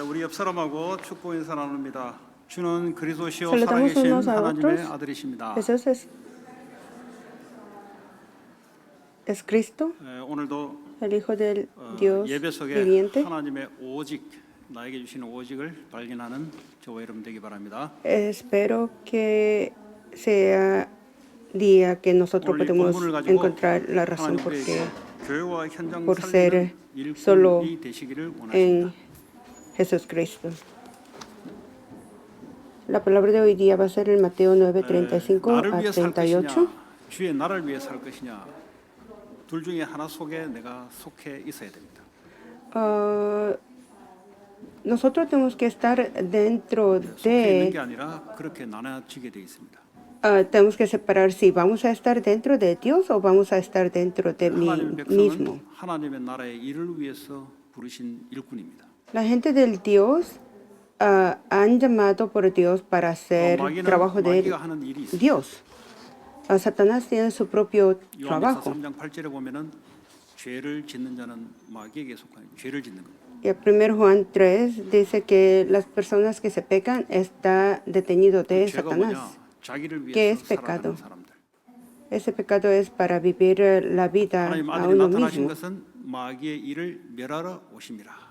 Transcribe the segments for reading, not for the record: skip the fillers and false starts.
우리 옆 사람하고 축복 인사 나눕니다. 주는 그리스도시요 Saludamos 살아계신 unos a 하나님의 otros. 아들이십니다. Jesús es Cristo, 오늘도 el Hijo del Dios 예배 속에 viviente. 하나님의 오직 나에게 주시는 오직을 발견하는 저와 여러분 되기 바랍니다. Espero que sea día que nosotros 오늘 이 podemos 본문을 가지고 encontrar la razón 하나님 por 우리에게 qué 교회와 현장 por ser 살리는 solo 일꾼이 되시기를 en 원하십니다. Jesús Cristo. La palabra de hoy día va a ser en Mateo 9:35 나를 a 위해 살 38. 것이냐, 주의 나를 위해 살 것이냐, 둘 중에 하나 속에 내가 속해 있어야 됩니다. Nosotros tenemos que estar dentro 속해 있는 게 de, 아니라 그렇게 나눠지게 돼 있습니다. tenemos que separar si vamos a estar dentro de Dios o vamos a estar dentro de mí 하나님의 mismo. 백성은 하나님의 나라의 일을 위해서 부르신 일꾼입니다. La gente del Dios han llamado por Dios para hacer trabajo de 마귀가 하는 일이 있습니다. Dios. Satanás tiene su propio 요한복음 trabajo. 3장 8절에 보면은 죄를 짓는 자는 마귀에게 속한 죄를 짓는 겁니다. Y el 1 Juan 3 dice que las personas que se pecan está detenido de 죄가 뭐냐? Satanás. 자기를 ¿Qué 위해서 es pecado? 살아가는 사람들. Ese pecado es para vivir la vida 하나님 a 아들이 uno 나타나신 mismo. 것은 마귀의 일을 멸하러 오심이라.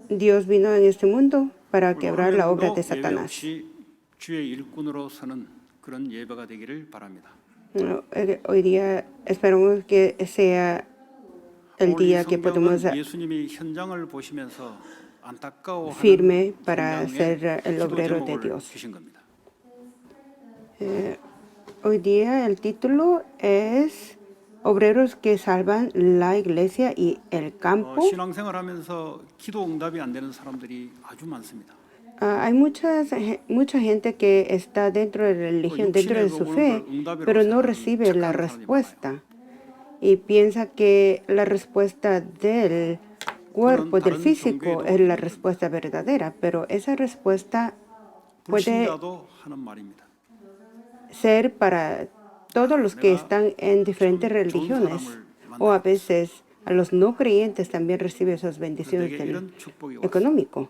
Dios vino en este mundo para 오늘 quebrar la obra de 예배 Satanás. 없이 주의 일꾼으로 서는 그런 예배가 되기를 바랍니다. Hoy día esperamos que sea el 오늘 이 día que podemos 성경은 예수님이 현장을 보시면서 안타까워하는 firme para 현장의 ser el 기도 obrero de 제목을 Dios. 주신 겁니다. Hoy día el título es Obreros que salvan la iglesia y el campo. 신앙생활하면서 기도 응답이 안 되는 사람들이 아주 많습니다. Hay mucha gente que está dentro de la religión, dentro de su fe, pero no recibe la respuesta y piensa que la respuesta del cuerpo, del físico, es la respuesta verdadera, pero esa respuesta puede 불신자도 하는 말입니다. ser para todos los que están en diferentes religiones o a veces a los no creyentes también recibe esas bendiciones 내게 이런 축복이 왔어요. económico.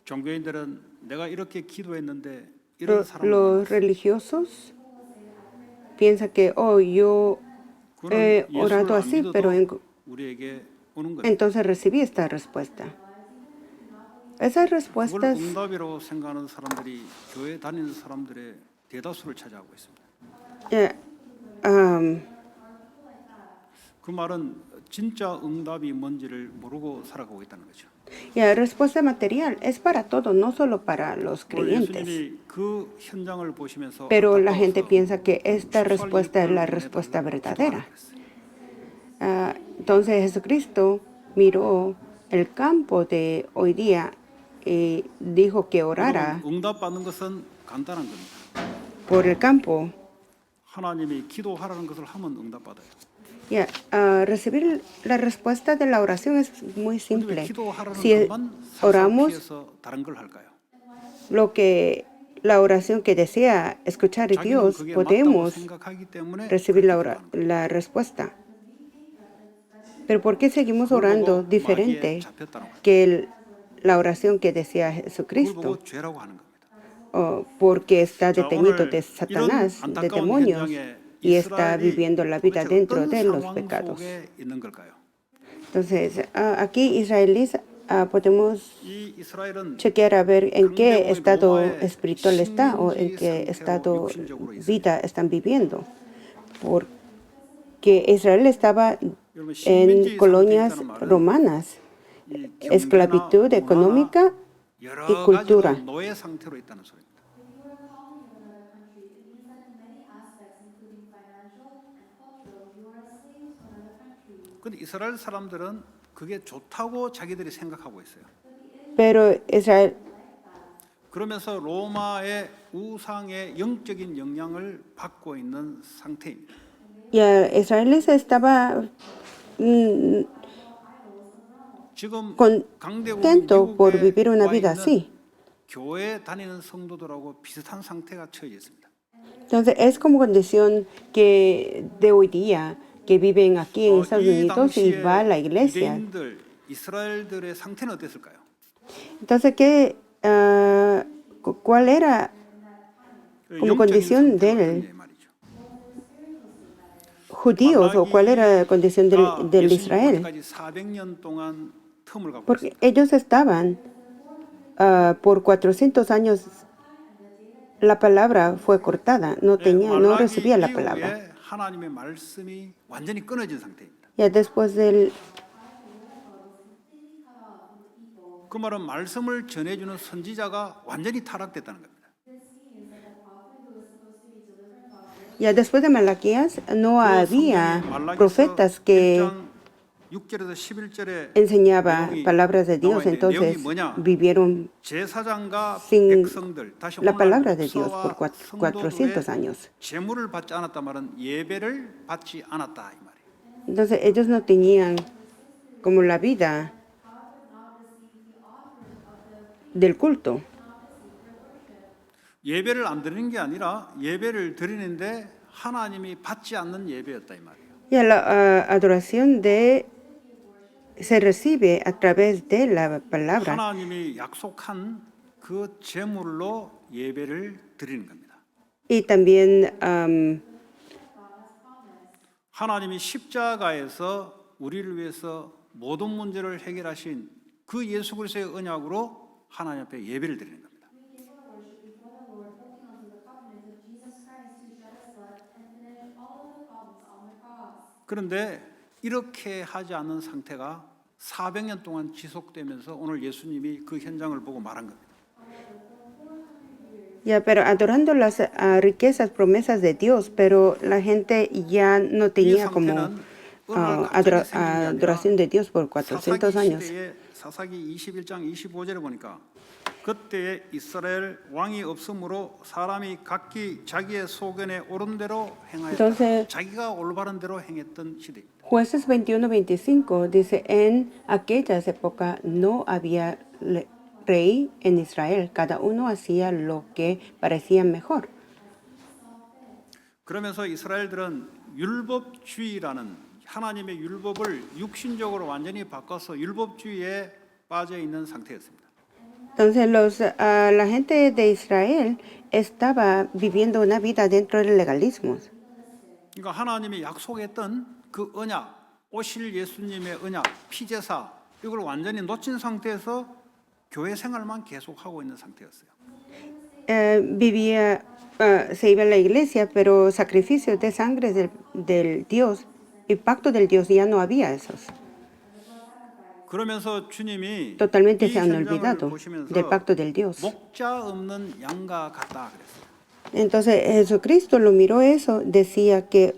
종교인들은 내가 이렇게 기도했는데 이런 사람을 Los religiosos piensan que yo he orado así, pero 우리에게 오는 거예요. entonces recibí esta respuesta. Esas 그걸 respuestas 응답이라고 생각하는 사람들이 교회 다니는 사람들의 대다수를 차지하고 있습니다. 그 말은 진짜 응답이 뭔지를 모르고 살아가고 있다는 거죠. la respuesta material es para todos, no solo para los creyentes. 예수님이 그 현장을 보시면서 Pero la gente 안타까워서 piensa que esta respuesta es la respuesta verdadera. Entonces Jesucristo miró el campo de hoy día y dijo que orara 응답받는 것은 간단한 겁니다. por el campo. 하나님이 기도하라는 것을 하면 응답받아요. Recibir la respuesta de la oración es muy 근데 왜 simple. 기도하라는 Si 것만 oramos 살살피해서 다른 걸 할까요? lo que la oración que desea escuchar 자기는 Dios, 그게 맞다고 podemos 생각하기 때문에 recibir 그렇게 기도하는 거예요. la respuesta. Pero ¿por qué seguimos 그걸 orando 보고 diferente 마귀에 잡혔다는 거예요. que la oración que desea 그걸 Jesucristo? 보고 죄라고 하는 겁니다. Porque está 자, detenido 오늘 de Satanás, 이런 de 안타까운 demonios, 현장에 y está 이스라엘이 viviendo la vida 도대체 dentro 어떤 de los 상황 pecados. 속에 있는 걸까요? Entonces, aquí israelíes podemos 이 이스라엘은 chequear a ver en qué 강대국의 estado 로마의 espiritual está o en 식민지 qué 상태로 estado 육신적으로 있습니다. vida están viviendo. Porque Israel estaba 여러분, en 식민지 colonias 상태에 있다는 말은 romanas, 이 esclavitud 경제나 económica 문화나 여러 y cultura. 가지로 노예 상태로 있다는 소리입니다. 근데 이스라엘 사람들은 그게 좋다고 자기들이 생각하고 있어요. Pero Israel, 그러면서 로마의 우상의 영적인 영향을 받고 있는 상태입니다. Israel estaba 지금 강대국 contento por 미국에 vivir una 와 vida 있는 así. 교회 다니는 성도들하고 비슷한 상태가 처해 있습니다. Entonces es como condición que de hoy día que viven aquí en Estados 이 Unidos y 당시에 va a la iglesia. 유대인들 이스라엘들의 상태는 어땠을까요? Entonces, ¿cuál era como 영적인 condición 상태가 del 어땠냐 말이죠. judíos o cuál era la condición del Israel? 예수님 400년 동안 텀을 갖고 Porque 있습니다. ellos estaban por 400 años, la palabra fue cortada, no recibía la palabra. 이후에 하나님의 말씀이 완전히 끊어진 상태입니다. Ya después del 그 말은 말씀을 전해주는 선지자가 완전히 타락됐다는 겁니다. Ya después de Malaquías no había profetas que 6절에서 11절에 enseñaba palabras de Dios, entonces vivieron 제사장과 sin 백성들 다시 la 오늘 palabra de Dios 목사와 por 400 성도들의 años. 제물을 받지 않았다 말은 예배를 받지 않았다 이 말이에요. Entonces ellos no tenían como la vida del culto. 예배를 안 드리는 게 아니라 예배를 드리는데 하나님이 받지 않는 예배였다 이 말이에요. Ya la adoración se recibe a través de la palabra. 하나님이 약속한 그 제물로 예배를 드리는 겁니다. Y también 하나님이 십자가에서 우리를 위해서 모든 문제를 해결하신 그 예수 그리스도의 언약으로 하나님 앞에 예배를 드리는 겁니다. 그런데 이렇게 하지 않는 상태가 400년 동안 지속되면서 오늘 예수님이 그 현장을 보고 말한 겁니다. ya, pero adorando las riquezas, promesas de Dios, pero la gente ya no 이 tenía como 상태는 오늘 갑자기 생긴 게 아니라 adoración de Dios por 400 años. 사사기 21장 25절에 보니까 그때에 이스라엘 왕이 없으므로 사람이 각기 자기의 소견에 옳은 대로 행하였다. Entonces, 자기가 올바른 대로 행했던 시대입니다. Jueces 21-25 dice, en aquellas épocas no había rey en Israel, cada uno hacía lo que parecía mejor. 그러면서 이스라엘들은 율법주의라는 하나님의 율법을 육신적으로 완전히 바꿔서 율법주의에 빠져 있는 상태였습니다. Entonces la gente de Israel estaba viviendo una vida dentro del legalismo. 그러니까 하나님이 약속했던 그 언약, 오실 예수님의 언약, 피제사 이걸 완전히 놓친 상태에서 교회 생활만 계속하고 있는 상태였어요. Se iba a la iglesia, pero sacrificios de sangre del Dios, el pacto del Dios ya no había esos. 그러면서 주님이 Totalmente 이 se han 현장을 olvidado 보시면서 del pacto del Dios. 목자 없는 양과 같다 그랬어요. Entonces Jesucristo lo miró eso, decía que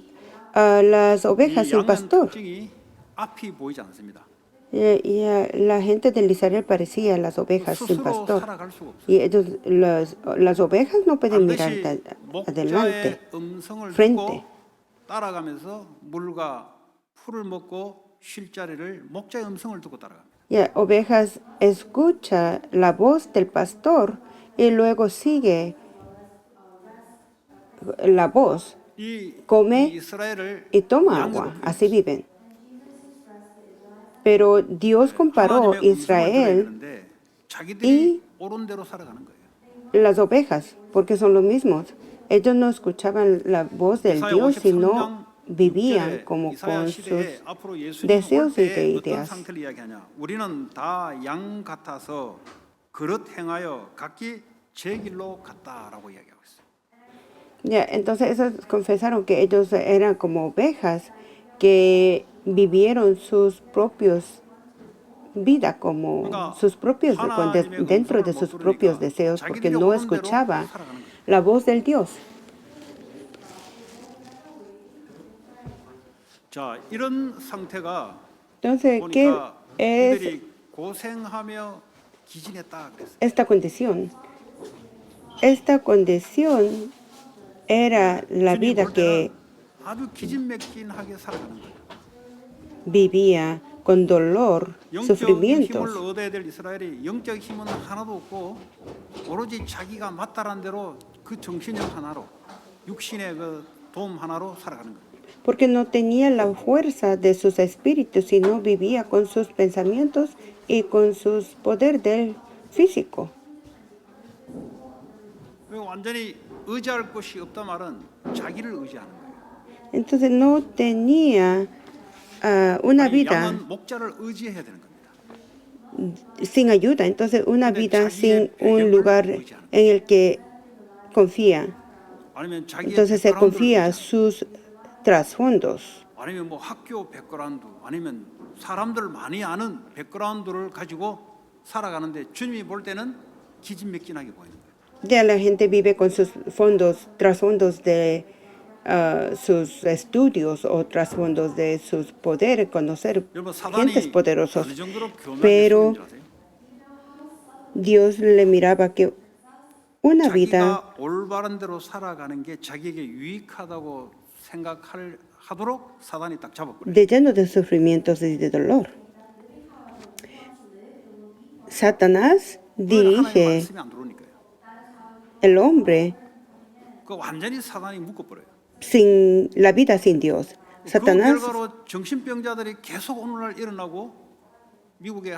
las ovejas 이 sin 양은 pastor. 특징이 앞이 보이지 않습니다. Y la gente de Israel parecía las ovejas sin 스스로 pastor. 살아갈 수가 없어요. Y ellos, las ovejas no pueden mirar 반드시 adelante, 목자의 음성을 frente. 듣고 따라가면서 물과 풀을 먹고 쉴 자리를 목자의 음성을 듣고 따라갑니다. Ya, ovejas escucha la voz del pastor y luego sigue la voz, 이 come 이스라엘을 y toma 양으로 agua. Así viven. Pero Dios comparó 하나님의 음성을 들어야 Israel 되는데 자기들이 옳은 대로 살아가는 거예요. las ovejas, porque son los mismos. Ellos no escuchaban la voz del 이사야 Dios, 53장 sino vivían 6절에 como 이사야 con 시대에 sus 앞으로 예수님 deseos y 올때 어떤 ideas. 상태를 이야기하냐? 우리는 다 양 같아서 그릇 행하여 각기 제 길로 갔다라고 이야기하고 있어요. Ya, entonces esos confesaron que ellos eran como ovejas que vivieron sus propios vida como sus propios dentro de sus propios deseos porque no escuchaba la voz del Dios. 자, 이런 상태가 Entonces, ¿qué 보니까 es 이들이 고생하며 기진했다 그랬어요. esta condición? Esta condición era la 주님 vida 볼 que 때는 아주 기진맥진하게 살아가는 거예요. vivía con dolor, 영적 힘을 sufrimientos. 얻어야 될 이스라엘이 영적 힘은 하나도 없고 오로지 자기가 마땅한 대로 그 정신력 하나로 육신의 그 도움 하나로 살아가는 거예요. porque no tenía la fuerza de sus espíritus, sino vivía con sus pensamientos y con sus poder del físico. 완전히 의지할 것이 없다 말은 자기를 의지하는 거예요. Entonces no tenía una 아니, vida 양은 목자를 의지해야 되는 겁니다. sin ayuda, entonces una 근데 vida 자기의 sin un 배경을 lugar 의지하는 en el que confía. 아니면 자기의 Entonces se 백그라운드를 confía a 의지하는 sus trasfondos. 아니면 뭐 학교 백그라운드 아니면 사람들 많이 아는 백그라운드를 가지고 살아가는데 주님이 볼 때는 기진맥진하게 보이는 거예요. Ya la gente vive con sus fondos, trasfondos de sus estudios o trasfondos de sus poderes, conocer 여러분 gentes 사단이 poderosos. 어느 정도로 교묘하게 Pero 쓰는지 아세요? Dios le miraba que una vida 자기가 올바른 대로 살아가는 게 자기에게 유익하다고 생각하도록 사단이 딱 잡아버려요. de lleno de sufrimientos y de dolor. Satanás 왜 하나님 dirige 말씀이 안 들어오니까요. el hombre 그 완전히 사단이 묶어버려요. sin la vida sin Dios. 그 Satanás 결과로 정신병자들이 계속 오늘날 일어나고 미국에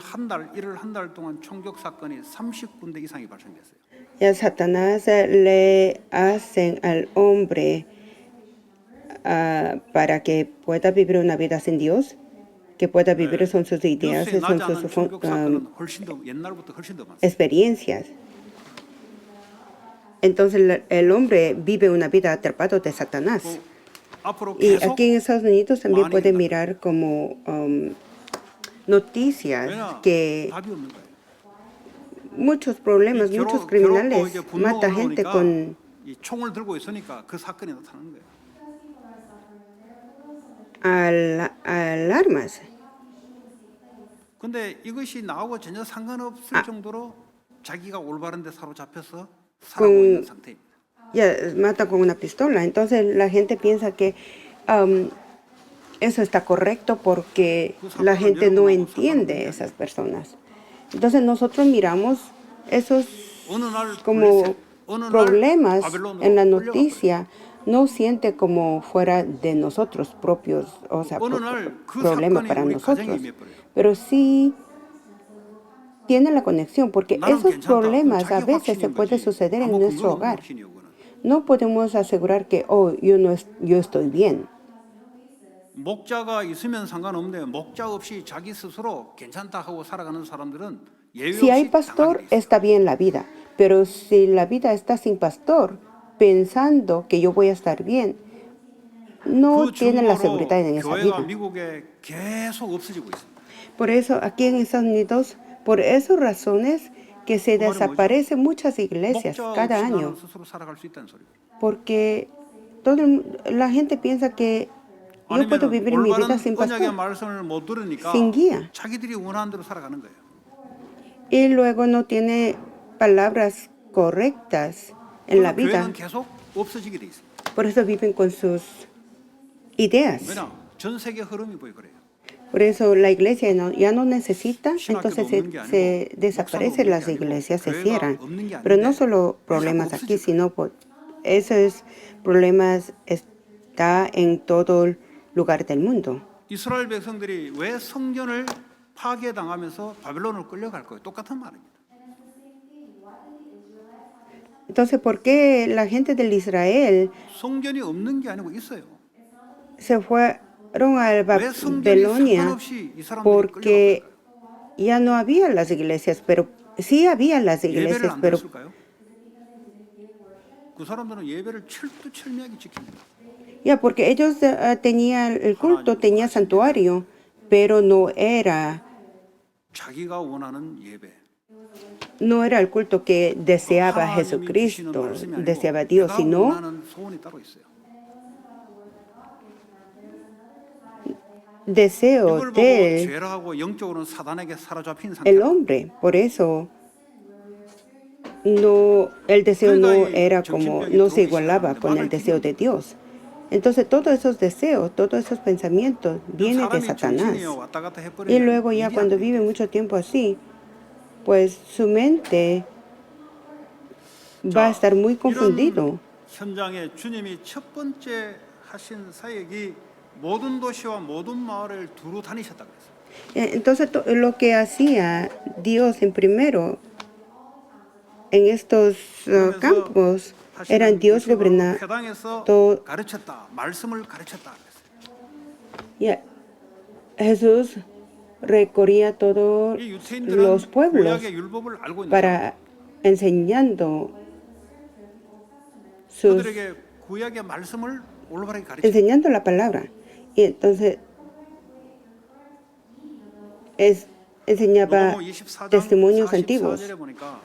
일을 한 달 동안 총격 사건이 30군데 이상이 발생됐어요. y a Satanás le hacen al hombre para que pueda vivir una vida sin Dios, que pueda vivir son sus ideas, 뉴스에 son 나지 sus 않은 총격 사건은 훨씬 더 옛날부터 훨씬 더 많습니다. experiencias. Entonces el hombre vive una vida atrapado de Satanás. 앞으로 Y 계속 aquí en Estados Unidos también 많이 puede 일어납니다. mirar como noticias 왜냐 que 답이 없는 거예요. muchos problemas, 이 muchos 괴롭고 criminales 이제 분노가 matan gente 올라오니까 con 이 총을 들고 있으니까 그 사건이 나타나는 거예요. alarmas. 근데 이것이 나하고 전혀 상관없을 정도로 자기가 올바른 데 사로잡혀서 살아가고 있는 상태입니다. Ya matan con una pistola. Entonces la gente piensa que eso está correcto porque la gente no entiende esas personas. Entonces nosotros miramos esos 어느 날 como 블레셋, 어느 날 problemas 바벨론으로 en la 끌려가 noticia, no siente como fuera de nosotros propios, o sea, 어느 날 그 problema 사건이 para 우리 가정에 nosotros. 임해버려요. Pero sí tiene la conexión porque 나는 esos 괜찮다. problemas 자기 a veces se 확신인 puede 거지. suceder en 아무 nuestro 근거 없는 hogar. 확신이요, 그거는. No podemos asegurar que, oh, yo estoy bien. 목자가 있으면 상관없는데 목자 없이 자기 스스로 괜찮다 하고 살아가는 사람들은 예외 Si hay 없이 pastor, 당하게 돼 있어요. está bien la vida. Pero si la vida está sin pastor, pensando que yo voy a estar bien, no 그 tienen la 증거로 seguridad en esa 교회가 vida. 미국에 계속 없어지고 있습니다. Por eso, aquí en Estados Unidos, por esas razones que se 말은 뭐죠? desaparecen muchas iglesias 목자 cada 없이 año, 나는 스스로 살아갈 수 있다는 소리예요. porque la gente piensa que yo puedo 아니면 vivir mi vida 올바른 sin 언약의 pastor. 말씀을 못 들으니까 sin guía. 자기들이 원하는 대로 살아가는 거예요. Y luego no tiene palabras correctas en la 그래서 vida. 교회는 계속 없어지게 돼 있어요. Por eso viven con sus ideas. 왜냐? 전 세계 흐름이 보여 그래요. Por eso la iglesia ya no necesita, entonces 없는 게 se 아니고, desaparecen 목사가 las 없는 게 아니고, iglesias, se 교회가 cierran. 없는 게 Pero no 아닌데 solo problemas 계속 aquí, 없어지고 sino esos problemas está en todo lugar del mundo. 이스라엘 백성들이 왜 성전을 파괴당하면서 바벨론을 끌려갈 거예요? 똑같은 말입니다. Entonces, ¿por qué la gente del Israel 성전이 없는 게 아니고 있어요. se fueron a 왜 성전이 Babilonia? 상관없이 이 사람들이 Porque 끌려갈까요? ya no había las iglesias, pero sí había las 예배를 iglesias, 안 pero 드렸을까요? 그 사람들은 예배를 철두철미하게 지킵니다. ya porque ellos tenían el culto, tenía santuario, pero no era 자기가 원하는 예배. el culto que deseaba 하나님이 주시는 Jesucristo, 말씀이 아니고 deseaba Dios, 내가 sino 원하는 소원이 따로 있어요. deseo 이걸 보고 del 죄라하고 영적으로는 사단에게 사로잡힌 el 상태다. hombre. Por eso el deseo no era como, no se igualaba con el deseo de Dios. Entonces todos esos deseos, todos esos pensamientos vienen de 사람이 Satanás. 정신이 왔다 갔다 Y 해버리면 luego ya 일이 안 cuando 돼. vive mucho tiempo así, pues su mente va a estar muy confundido. 이런 현장에 주님이 첫 번째 하신 사역이 모든 도시와 모든 마을을 두루 다니셨다 그랬어요. Entonces, lo que hacía Dios en primero en estos 그러면서 campos eran 사실은 Dios 그것이 바로 gobernando. 회당에서 가르쳤다. 말씀을 가르쳤다 그랬어요. Jesús recorría todos 이 los 유태인들은 pueblos 구약의 율법을 알고 있는 para enseñando sus 그들에게 구약의 말씀을 올바르게 가르쳤다. enseñando la palabra. Y entonces enseñaba 요한복음 24장 testimonios antiguos. 44절에 보니까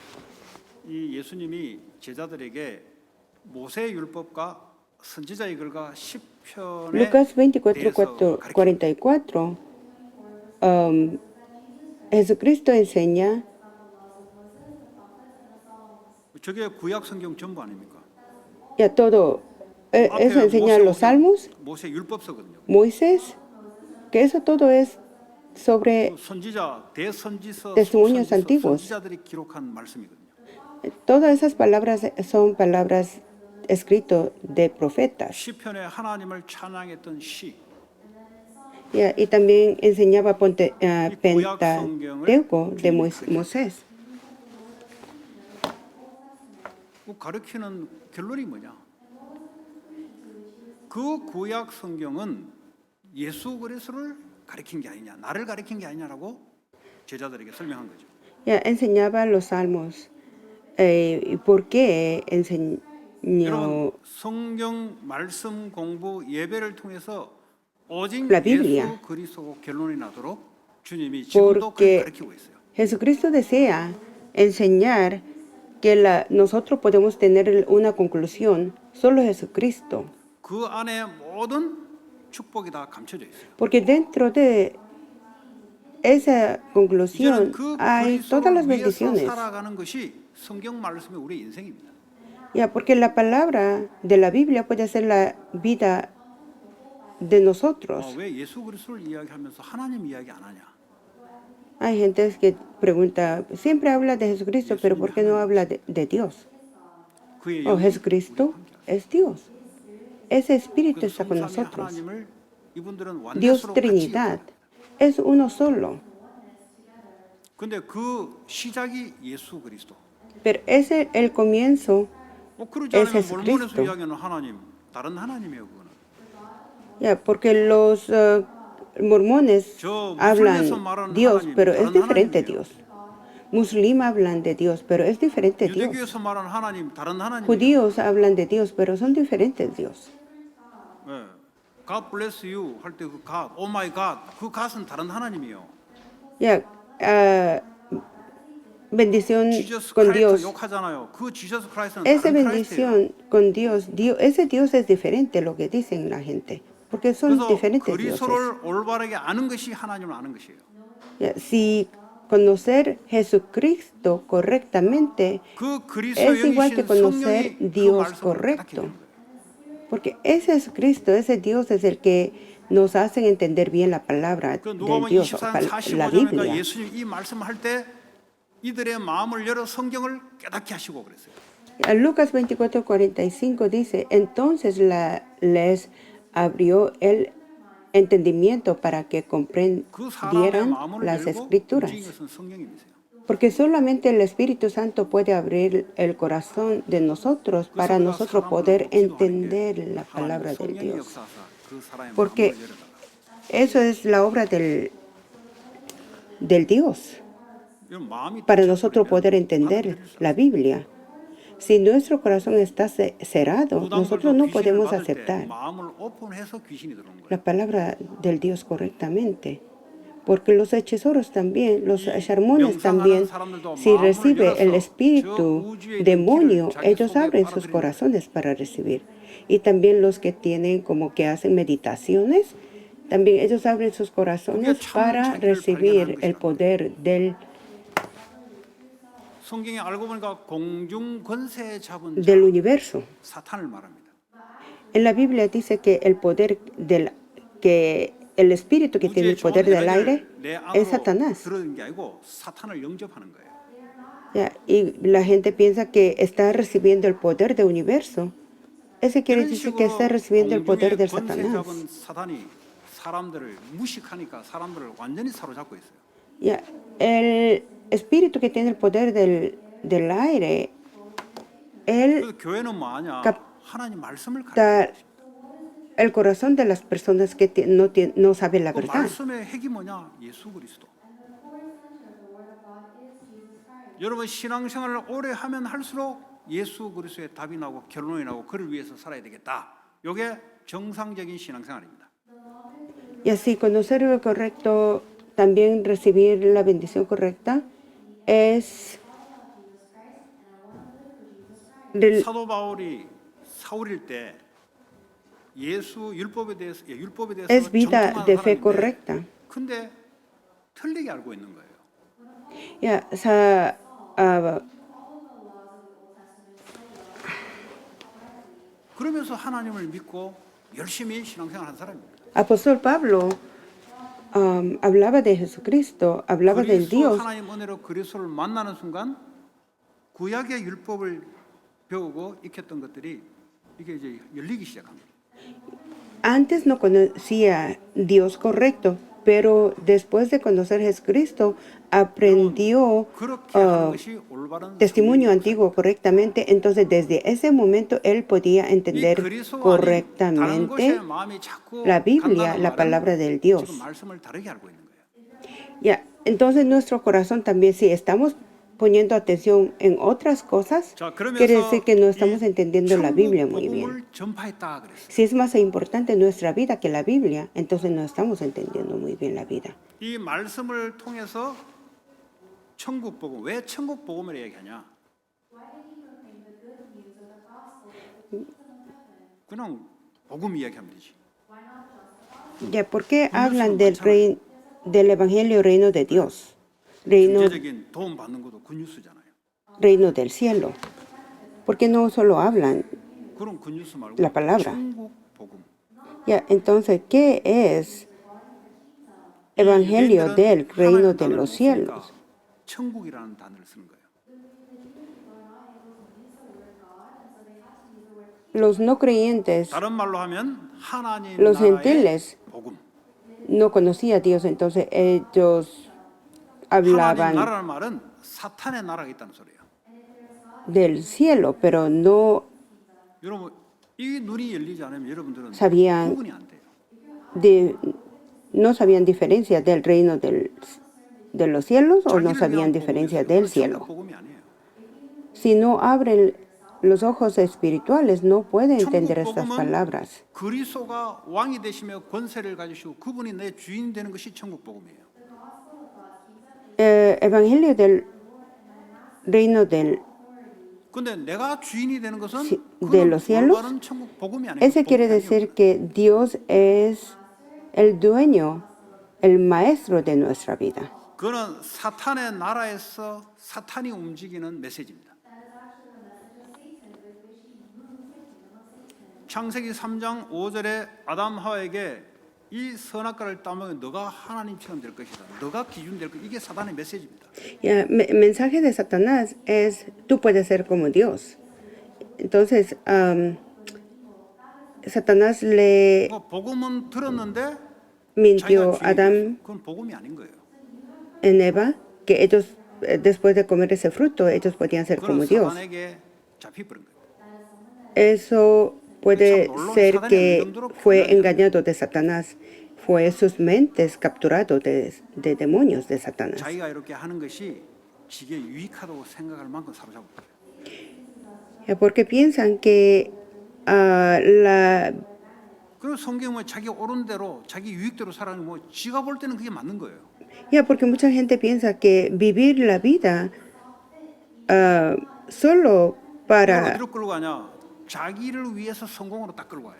이 예수님이 제자들에게 모세의 율법과 선지자의 글과 시편에 Lucas 24, 대해서 44, Jesucristo enseña, 저게 구약 성경 전부 아닙니까? ya todo, eso enseña los salmos, 모세 율법서거든요. Moisés, que eso todo es sobre 선지자, 대선지서, testimonios 소선지서, antiguos. 선지자들이 기록한 말씀이거든요. Todas esas palabras son palabras escritas de profetas. 시편에 하나님을 찬양했던 시, Y también enseñaba Pentateuco de Moisés. 가르치는 결론이 뭐냐? 그 구약 성경은 예수 그리스도를 가르친 게 아니냐, 나를 가르친 게 아니냐라고 제자들에게 설명한 거죠. Ya enseñaba los salmos. ¿Y por qué enseñó? 여러분, 성경 말씀 공부 예배를 통해서 오직 La Biblia. 예수 그리스도 결론이 나도록 주님이 지금도 Porque 가르치고 있어요. Jesucristo desea enseñar que nosotros podemos tener una conclusión, solo Jesucristo. 그 안에 모든 축복이 다 감춰져 있어요. Porque dentro de esa conclusión 이제는 그 hay todas las 그리스도를 위해서 bendiciones. 살아가는 것이 성경 말씀이 우리의 인생입니다. Ya, porque la palabra de la Biblia puede ser la vida de nosotros. 왜 예수 그리스도를 이야기하면서 하나님 이야기 안 하냐? Hay gente que pregunta, siempre habla de Jesucristo, pero ¿por qué no habla de Dios? 그의 Oh, 영이 Jesucristo 우리와 함께하시고. es Dios. Ese Espíritu 그래서 está con 성삼위 nosotros. 하나님을 이분들은 Dios 완전수로 같이 Trinidad 역사합니다. es uno solo. 근데 그 시작이 예수 그리스도. Pero ese el comienzo. 그러지 Es 않으면 Jesucristo. 몰몬에서 이야기하는 하나님, 다른 하나님이에요 그거는. Ya, porque los mormones 저 hablan 무슬림에서 말하는 Dios, 하나님, pero es 다른 diferente 하나님이에요. Dios. Muslim hablan de Dios, pero es diferente Dios. 유대교에서 말하는 하나님, 다른 하나님이에요. Judíos hablan de Dios, pero son diferentes Dios. 네. God bless you 할 때 그 God, oh my God, 그 God은 다른 하나님이에요. Ya, bendición Jesus con Christ Dios. 욕하잖아요. 그 Jesus Christ는 Esa 다른 크라이스트예요. bendición con Dios, ese Dios es diferente lo que dicen la gente, porque son 그래서 diferentes dioses. 그리스도를 올바르게 아는 것이 하나님을 아는 것이에요. Ya, si conocer Jesucristo correctamente 그 그리스도 es igual que 영이신 conocer 성령이 그 Dios 말씀을 깨닫게 correcto, 되는 거예요. porque ese Jesucristo, ese Dios es el que nos hace entender bien la palabra 그 del 누가복음 Dios, 24장 la 45절이니까 Biblia. 예수님 이 말씀할 때 이들의 마음을 열어 성경을 깨닫게 하시고 그랬어요. Lucas 24:45 dice, entonces les abrió el entendimiento para que 그 사람의 comprendieran 마음을 las 열고 escrituras. 움직인 것은 성령님이세요. Porque solamente el Espíritu Santo puede abrir el corazón de nosotros para 그래서 우리가 nosotros 사람을 poder 돕기도 하는 게 entender la 하나님의 palabra de 성령의 Dios. 역사사 그 사람의 Porque 마음을 열어달라. eso es la obra del Dios, 이런 마음이 para 닫혀버리면 nosotros poder entender la Biblia. Si nuestro corazón está cerrado, nosotros no 무당들도 귀신을 podemos 받을 때 aceptar 마음을 오픈해서 귀신이 들어오는 거예요. la palabra del Dios correctamente. Porque los hechiceros también, los charmones también, si recibe el espíritu demonio, ellos abren sus corazones para recibir. Y también los que tienen como que hacen meditaciones, también ellos abren sus corazones para recibir el poder del 성경에 알고 보니까 공중 권세 잡은 자 universo. 사탄을 말합니다. En la Biblia dice que el poder que el espíritu que tiene 우주의 el poder 좋은 del aire 에너지를 내 es 안으로 Satanás. 들어오는 게 아니고 사탄을 영접하는 거예요. Ya, y la gente piensa que está recibiendo el poder del universo, Ese quiere 이런 decir que 식으로 está recibiendo el poder 공중의 del 권세 Satanás. 잡은 사단이 사람들을 무식하니까 사람들을 완전히 사로잡고 있어요. Ya, el espíritu que tiene el poder del aire, él 그래서 교회는 뭐하냐? capta 하나님 말씀을 가르치는 것입니다. el corazón de las personas que no saben la 그 verdad. 말씀의 핵이 뭐냐? 예수 그리스도. 여러분 신앙생활을 오래 하면 할수록 예수 그리스도의 답이 나고 결론이 나고 그를 위해서 살아야 되겠다. 이게 정상적인 신앙생활입니다. Y así, conocer lo correcto, también recibir la bendición correcta, es 사도 바울이 사울일 때 예수 율법에 대해서 es vida 정통한 de fe 사람인데 correcta. 근데 틀리게 알고 있는 거예요. Ya, o sea, 그러면서 하나님을 믿고 열심히 신앙생활 한 사람입니다. apóstol Pablo hablaba de Jesucristo, hablaba del 그리스도 Dios, 하나님 은혜로 그리스도를 만나는 순간 구약의 율법을 배우고 익혔던 것들이 이게 이제 열리기 시작합니다. antes no conocía Dios correcto, pero después de conocer Jesucristo, aprendió 그렇게 하는 것이 올바른 testimonio 성경의 antiguo correctamente. Entonces, desde ese momento, él podía 이 entender 그리스도가 아닌 다른 것에 correctamente 마음이 자꾸 la Biblia, 간다는 la 말은 palabra del Dios. 지금 말씀을 다르게 알고 있는 거예요. Ya, entonces nuestro corazón también, si estamos poniendo atención en otras cosas, 자, quiere 그러면서 decir que no estamos 이 entendiendo la Biblia 천국 muy bien. 복음을 전파했다 그랬어요. Si es más importante nuestra vida que la Biblia, entonces no estamos entendiendo muy bien la vida. 이 말씀을 통해서 천국 복음, 왜 천국 복음을 얘기하냐? 그냥 복음 이야기하면 되지. Ya, ¿por qué hablan del Evangelio Reino de Dios? 경제적인 도움 받는 것도 굿뉴스잖아요. Reino del cielo. ¿Por qué no solo hablan? 그런 굿뉴스 말고 La palabra. 천국 복음. Ya, entonces, ¿qué es Evangelio del Reino de los cielos? 천국이라는 단어를 쓰는 거예요. Los no creyentes, 다른 말로 하면 하나님 los 나라의 gentiles, 복음. no conocían a Dios, entonces ellos 하나님 hablaban 나라는 말은 사탄의 나라가 있다는 소리예요. del cielo, pero no 여러분 이 눈이 열리지 않으면 여러분들은 sabían 구분이 안 돼요. no sabían diferencia del reino de los cielos o no 자기를 sabían 위한 diferencia 복음이었어요. del 그건 cielo. 천국 복음이 아니에요. Si no abren los ojos espirituales, no pueden 천국 entender estas 복음은 palabras. 그리스도가 왕이 되시며 권세를 가지시고 그분이 내 주인이 되는 것이 천국 복음이에요. Evangelio del reino del 근데 내가 주인이 되는 것은 de los cielos, 올바른 천국 복음이 아니에요. ese quiere decir que Dios es el dueño, el maestro de nuestra vida. 그거는 사탄의 나라에서 사탄이 움직이는 메시지입니다. 창세기 3장 5절에 아담 하와에게 이 선악과를 따먹으면 너가 하나님처럼 될 것이다. 너가 기준 될 것. 이게 사탄의 메시지입니다. Ya, mensaje de Satanás es, tú puedes ser como Dios. Entonces, Satanás le 복음은 들었는데 mintió 자기가 a Adán 주인이 그건 복음이 아닌 거예요. en Eva que ellos, después de comer ese fruto, ellos podían ser como 그건 Dios. 사탄에게 잡혀버린 거예요. Eso puede ser que fue engañado de Satanás, fue sus mentes capturado de demonios de Satanás. 자기가 이렇게 하는 것이 지게 유익하다고 생각할 만큼 사로잡고 있어요. Porque piensan que 그리고 성경은 자기 옳은 대로 자기 유익대로 살아가는 뭐 지가 볼 때는 그게 맞는 거예요. porque mucha gente piensa que vivir la vida solo para 어디로 끌고 가냐? 자기를 위해서 성공으로 딱 끌고 가요.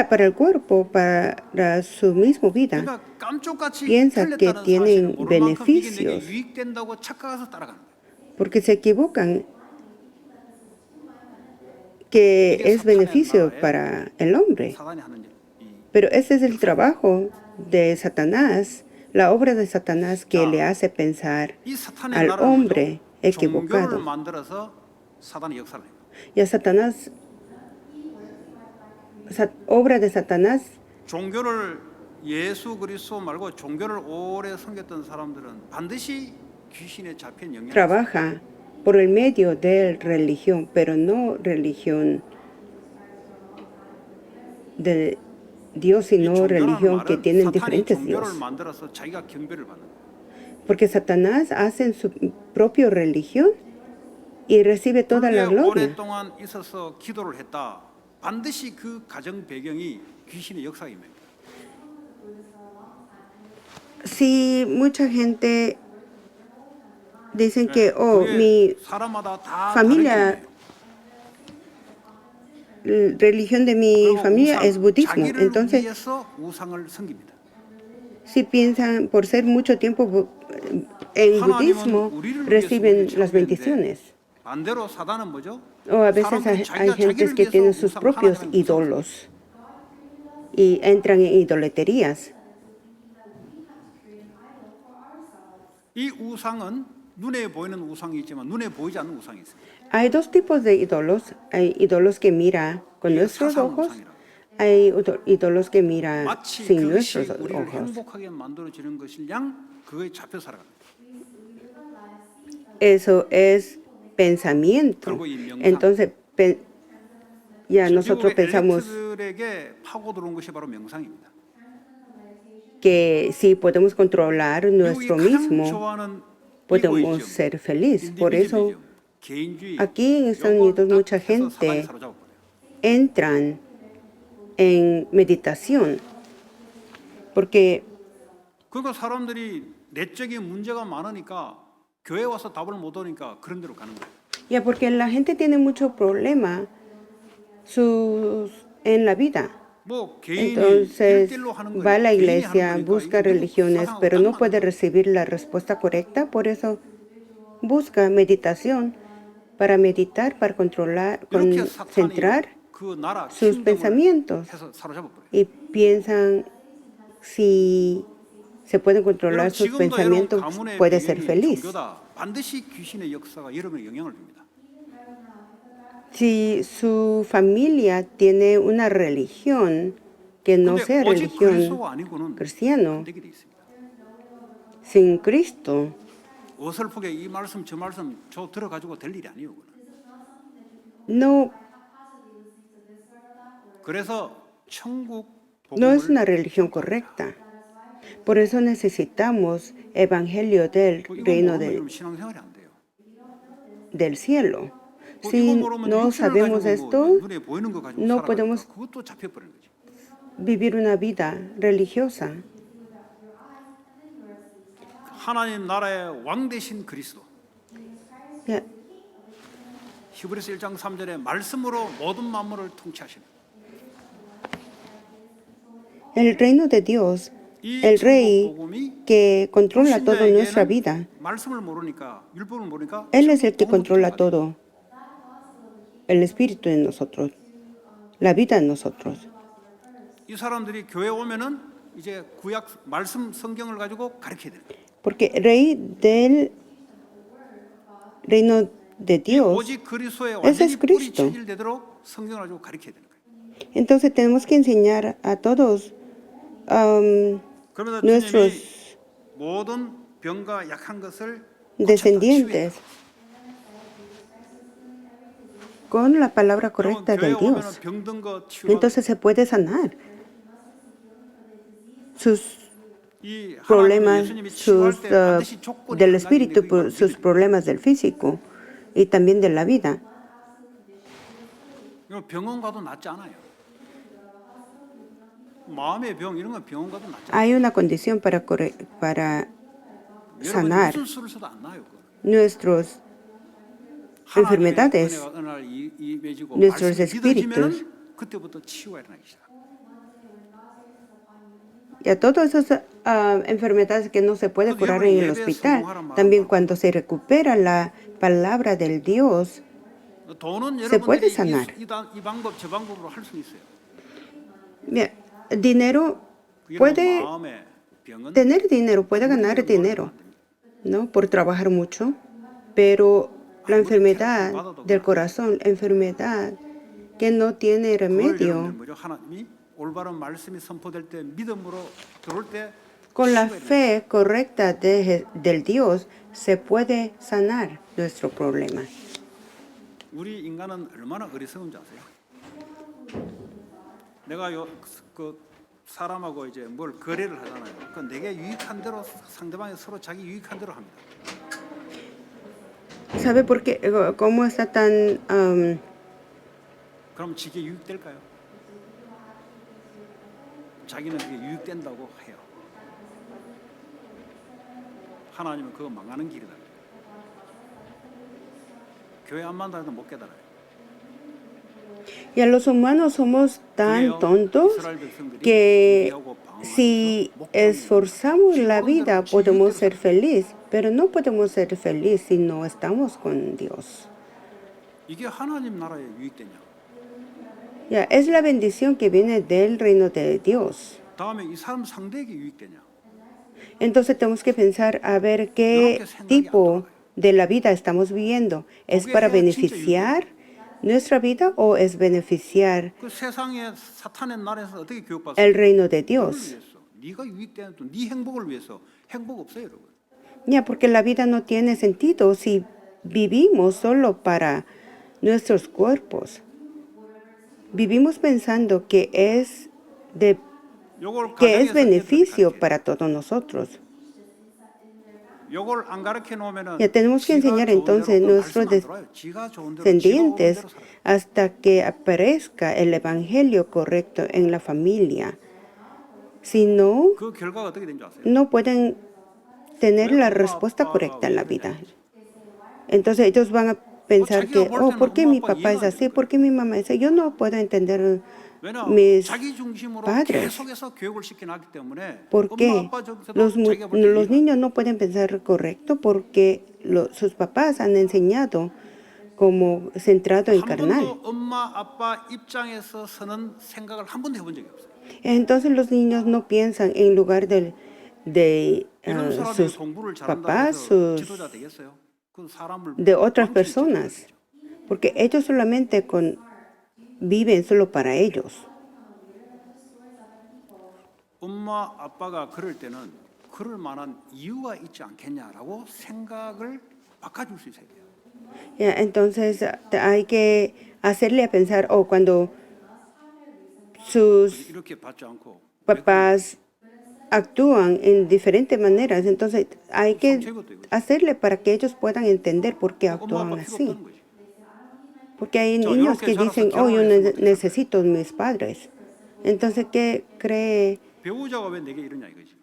para el cuerpo, para su mismo vida. 그러니까 깜짝같이 piensa que 틀렸다는 사실을 tienen 모를 만큼 이게 내게 beneficios. 유익된다고 착각해서 따라가는 거예요. Porque se equivocan que es beneficio para el hombre. 사단이 하는 일. Pero ese es el trabajo de Satanás, la obra de Satanás que le hace pensar 이 사탄의 al 나라는 hombre 종교를 equivocado. 만들어서 사단이 역사를 해요. Y a Satanás obra de Satanás 종교를 예수 그리스도 말고 종교를 오래 섬겼던 사람들은 반드시 귀신에 잡힌 영향이 있어요. trabaja por el medio de religión, pero no religión de Dios, 이 sino 종교라는 religión que 말은 tienen 사탄이 diferentes 종교를 dioses. 만들어서 자기가 경배를 받는 거예요. Porque Satanás hace su propia religión y recibe toda la 그게 gloria. 오랫동안 있어서 기도를 했다. 반드시 그 가정 배경이 귀신의 역사입니다. Si mucha gente dicen que, oh, 그게 mi 사람마다 다 familia, religión de mi 그리고 familia es budismo. 자기를 Entonces, 위해서 우상을 섬깁니다. si piensan por ser mucho tiempo en budismo, reciben las bendiciones. 반대로 사단은 뭐죠? O a veces hay gentes que tienen sus propios ídolos y entran en idolatrías. 이 우상은 눈에 보이는 우상이 있지만 눈에 보이지 않는 우상이 있습니다. Hay dos tipos de ídolos. Hay ídolos que mira con nuestros ojos. Hay ídolos que mira 마치 sin 그것이 nuestros 우리를 ojos. 행복하게 만들어지는 것일 양 그거에 잡혀 살아갑니다. Eso es pensamiento. 그리고 이 명상. Entonces, ya nosotros 미국의 pensamos 엘리트들에게 파고 들어온 것이 바로 명상입니다. que si podemos controlar 미국이 nuestro 가장 mismo, 좋아하는 podemos 이고이즘, ser felices. Por eso, 인디비주얼리즘, 개인주의, aquí en Estados 요거 Unidos 딱 mucha 해서 사단이 gente 사로잡아버려요. entran en meditación. Porque 그러니까 사람들이 내적인 문제가 많으니까 교회 와서 답을 못 오니까 그런 데로 가는 거예요. ya porque la gente tiene mucho problema en la vida. 뭐 개인이 Entonces 일대일로 하는 거예요. va a la 개인이 iglesia, 하는 거니까 busca 이거 religiones, 사상하고 pero 딱 no 맞는 puede 거예요. recibir la respuesta correcta. Por eso busca meditación para meditar, para controlar, 이렇게 사탄이 concentrar 그 나라 sus 킹덤을 pensamientos 해서 사로잡아버려요. y piensan si se pueden controlar 여러분, sus 지금도 여러분 pensamientos, 가문의 puede ser 배경이 feliz. 종교다. 반드시 귀신의 역사가 여러분에 영향을 줍니다. Si su familia tiene una religión que no 근데 sea 오직 religión 그리스도가 아니고는 cristiano, 안 되게 돼 있습니다. sin Cristo, 어설프게 이 말씀 저 말씀 저 들어가지고 될 일이 아니에요. 그거는. no, 그래서 천국 no es una 복음을 religión correcta. Por eso necesitamos evangelio del 이거 reino 모르면 여러분 신앙생활이 안 돼요. del cielo. 이거 Si 모르면 no 육신을 sabemos 가지고 esto, 뭐 눈에 보이는 거 가지고 no 살아가니까 podemos 그것도 잡혀버리는 거지. vivir una vida religiosa. 하나님 나라의 왕 되신 그리스도. Ya, 히브리서 1장 3절에 말씀으로 모든 만물을 통치하시는 el reino de Dios, 이 el 천국 rey 복음이 que controla toda nuestra 불신자에게는 vida. 말씀을 모르니까 율법을 모르니까 Él es el que 복음을 controla 들어가야 돼요. todo. El espíritu en nosotros, la vida en nosotros. 이 사람들이 교회 오면은 이제 구약 말씀 성경을 가지고 가르쳐야 돼요. Porque el rey del reino de Dios, 오직 그리스도의 ese 완전히 es 뿌리 Cristo. 체질되도록 성경을 가지고 가르쳐야 되는 거예요. Entonces tenemos que enseñar a todos 그러면서 nuestros 주님이 모든 병과 약한 것을 descendientes con la palabra correcta 교회 del 오면은 Dios. 병든 거 치유하고 Entonces se puede sanar sus 이 하나님은 problemas, 예수님이 치유할 sus 때 반드시 조건이 del 한 espíritu, 가지인데 por 그게 sus 바로 problemas del físico y también de la vida. 이거 병원 가도 낫지 않아요. 마음의 병 이런 건 병원 가도 낫지 않아요. Hay una condición para 여러분 sanar 무슨 수를 써도 안 나요. 그거. nuestros 하나님의 enfermedades, 은혜가 어느 날 임해지고 nuestros 말씀이 믿어지면은 espíritus. 그때부터 치유가 일어나기 시작. y a todas esas enfermedades que no se puede curar en el hospital. También cuando se recupera la palabra del Dios, 돈은 se puede 여러분들이 sanar. 이 방법 저 방법으로 할 수 있어요. Mira, dinero 여러분 puede 마음의 병은 tener dinero, puede ganar dinero, ¿no? Por trabajar mucho, pero la enfermedad del corazón, la enfermedad que no tiene 그걸 여러분들 remedio. 뭐죠? 하나님이 올바른 말씀이 선포될 때 믿음으로 들어올 때 Con la 치유가 되는 fe correcta del Dios se puede sanar nuestro problema. 우리 인간은 얼마나 어리석은지 아세요? 내가 그 사람하고 이제 뭘 거래를 하잖아요. 그 내게 유익한 대로 상대방이 서로 자기 유익한 대로 합니다. ¿Sabe por qué? ¿Cómo está tan... 그럼 지게 유익될까요? 자기는 그게 유익된다고 해요. 하나님은 그거 망하는 길이다. 교회 안 만나도 못 깨달아요. Y a los humanos somos tan tontos que si esforzamos la vida podemos ser felices, pero no podemos ser felices si no estamos con Dios. 이게 하나님 나라의 유익되냐? Ya, es la bendición que viene del reino de Dios. 다음에 이 사람 상대에게 유익되냐? Entonces tenemos que pensar a ver qué tipo de la vida estamos viviendo. ¿Es para beneficiar nuestra vida o es beneficiar 그 세상의 사탄의 나라에서 어떻게 교육받았어요? el reino de 누구를 Dios? 위해서? 네가 유익되는 또 네 행복을 위해서 행복 없어요, 여러분. Ya, porque la vida no tiene sentido si vivimos solo para nuestros cuerpos. Vivimos pensando que es 요걸 que es 가정에서 beneficio 애들한테 para todos nosotros. 요걸 안 가르쳐 놓으면은 Ya tenemos que 지가 enseñar 좋은 entonces 대로 그 말씀 안 nuestros 들어요. 지가 좋은 대로 지가 옳은 descendientes 대로 살아요. hasta que aparezca el evangelio correcto en la familia. Si no, 그 결과가 어떻게 된 줄 아세요? no pueden tener la respuesta correcta en la vida. Entonces ellos van a pensar que, oh, ¿por qué mi papá es así? ¿Por qué mi mamá es así? Yo no puedo entender 왜냐 mis 자기 중심으로 padres. 계속해서 교육을 시켜놨기 때문에 ¿Por 엄마 qué? 아빠 저기서도 Los 자기가 볼때 los niños no pueden pensar correcto porque sus papás han enseñado como centrado en 한 carnal. 번도 엄마 아빠 입장에서 서는 생각을 한 번도 해본 적이 없어요. Entonces los niños no piensan en lugar de 이런 사람이 sus 공부를 잘한다 papás, 해서 지도자 되겠어요? 그 사람을 de otras 왕초에 personas, 지도자 되죠. porque ellos solamente viven solo para ellos. 엄마 아빠가 그럴 때는 그럴 만한 이유가 있지 않겠냐라고 생각을 바꿔줄 수 있어야 돼요. Ya, entonces hay que hacerle a pensar, oh, cuando sus 이렇게 받지 않고 papás actúan en diferentes maneras, entonces hay que hacerle para que ellos puedan entender por qué 엄마 actúan 아빠 필요 así. 없다는 거지. Porque hay niños que dicen, oh, yo necesito mis padres. Entonces, ¿qué cree 배우자가 왜 내게 이러냐 이거지.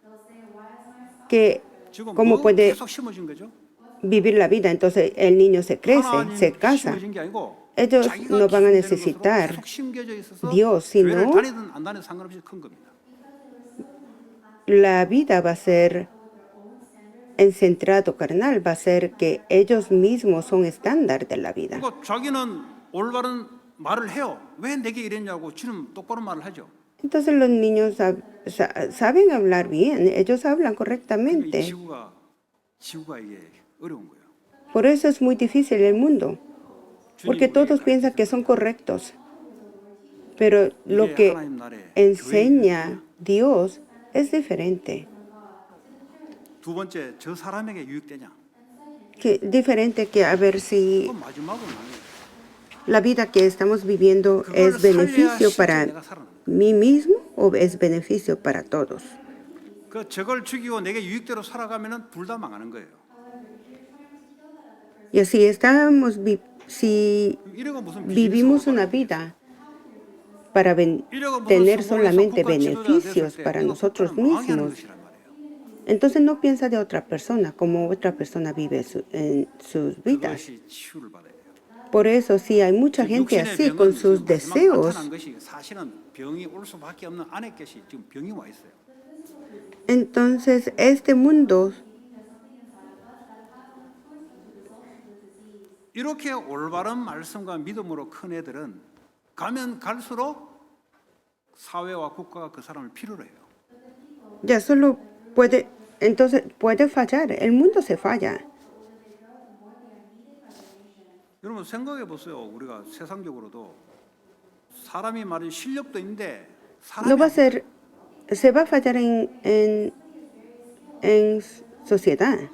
que 지금 cómo 뭐 puede 계속 심어진 거죠? vivir la vida? Entonces el niño se crece, se 하나님 casa. 심어진 게 아니고 Ellos 자기가 no van a 기준되는 necesitar 것으로 계속 심겨져 있어서 Dios, 교회를 sino 다니든 안 다니든 상관없이 큰 겁니다. la vida va a ser en centrado carnal, va a ser que ellos mismos son estándar de la vida. 그러니까 자기는 올바른 말을 해요. 왜 내게 이랬냐고 지금 똑바로 말을 하죠. Entonces los niños saben hablar bien, ellos hablan 그러니까 이 correctamente. 지구가 이게 어려운 거예요. Por eso es muy difícil el mundo, porque todos piensan que son correctos. Pero lo 이게 que 하나님 나라의 enseña Dios es diferente. 두 번째, 저 사람에게 유익되냐? Diferente que a ver si 그건 마지막은 아니에요. la vida que estamos viviendo 그걸 es 살려야 beneficio 실제 para 내가 살아나는 거예요. mí mismo o es beneficio para todos. 그 저걸 죽이고 내게 유익대로 살아가면은 둘 다 망하는 거예요. Y así estamos, si 이래가 무슨 vivimos 비즈니스가 una vida para tener solamente beneficios para nosotros mismos, entonces no piensa de otra persona, como otra persona vive en sus vidas. 그것이 치유를 받아야 돼요. Por eso, si hay mucha gente 육신의 así 병은 con 지금 sus 마지막 deseos, 나타난 것이 사실은 병이 올 수밖에 없는 안에 것이 지금 병이 와 있어요. entonces este mundo 이렇게 올바른 말씀과 믿음으로 큰 애들은 가면 갈수록 사회와 국가가 그 사람을 필요로 해요. ya solo puede, entonces puede fallar, el mundo se falla. 여러분 생각해 보세요. 우리가 세상적으로도 사람이 말이 실력도 있는데 No va a 사람이 ser, se va a fallar en sociedad.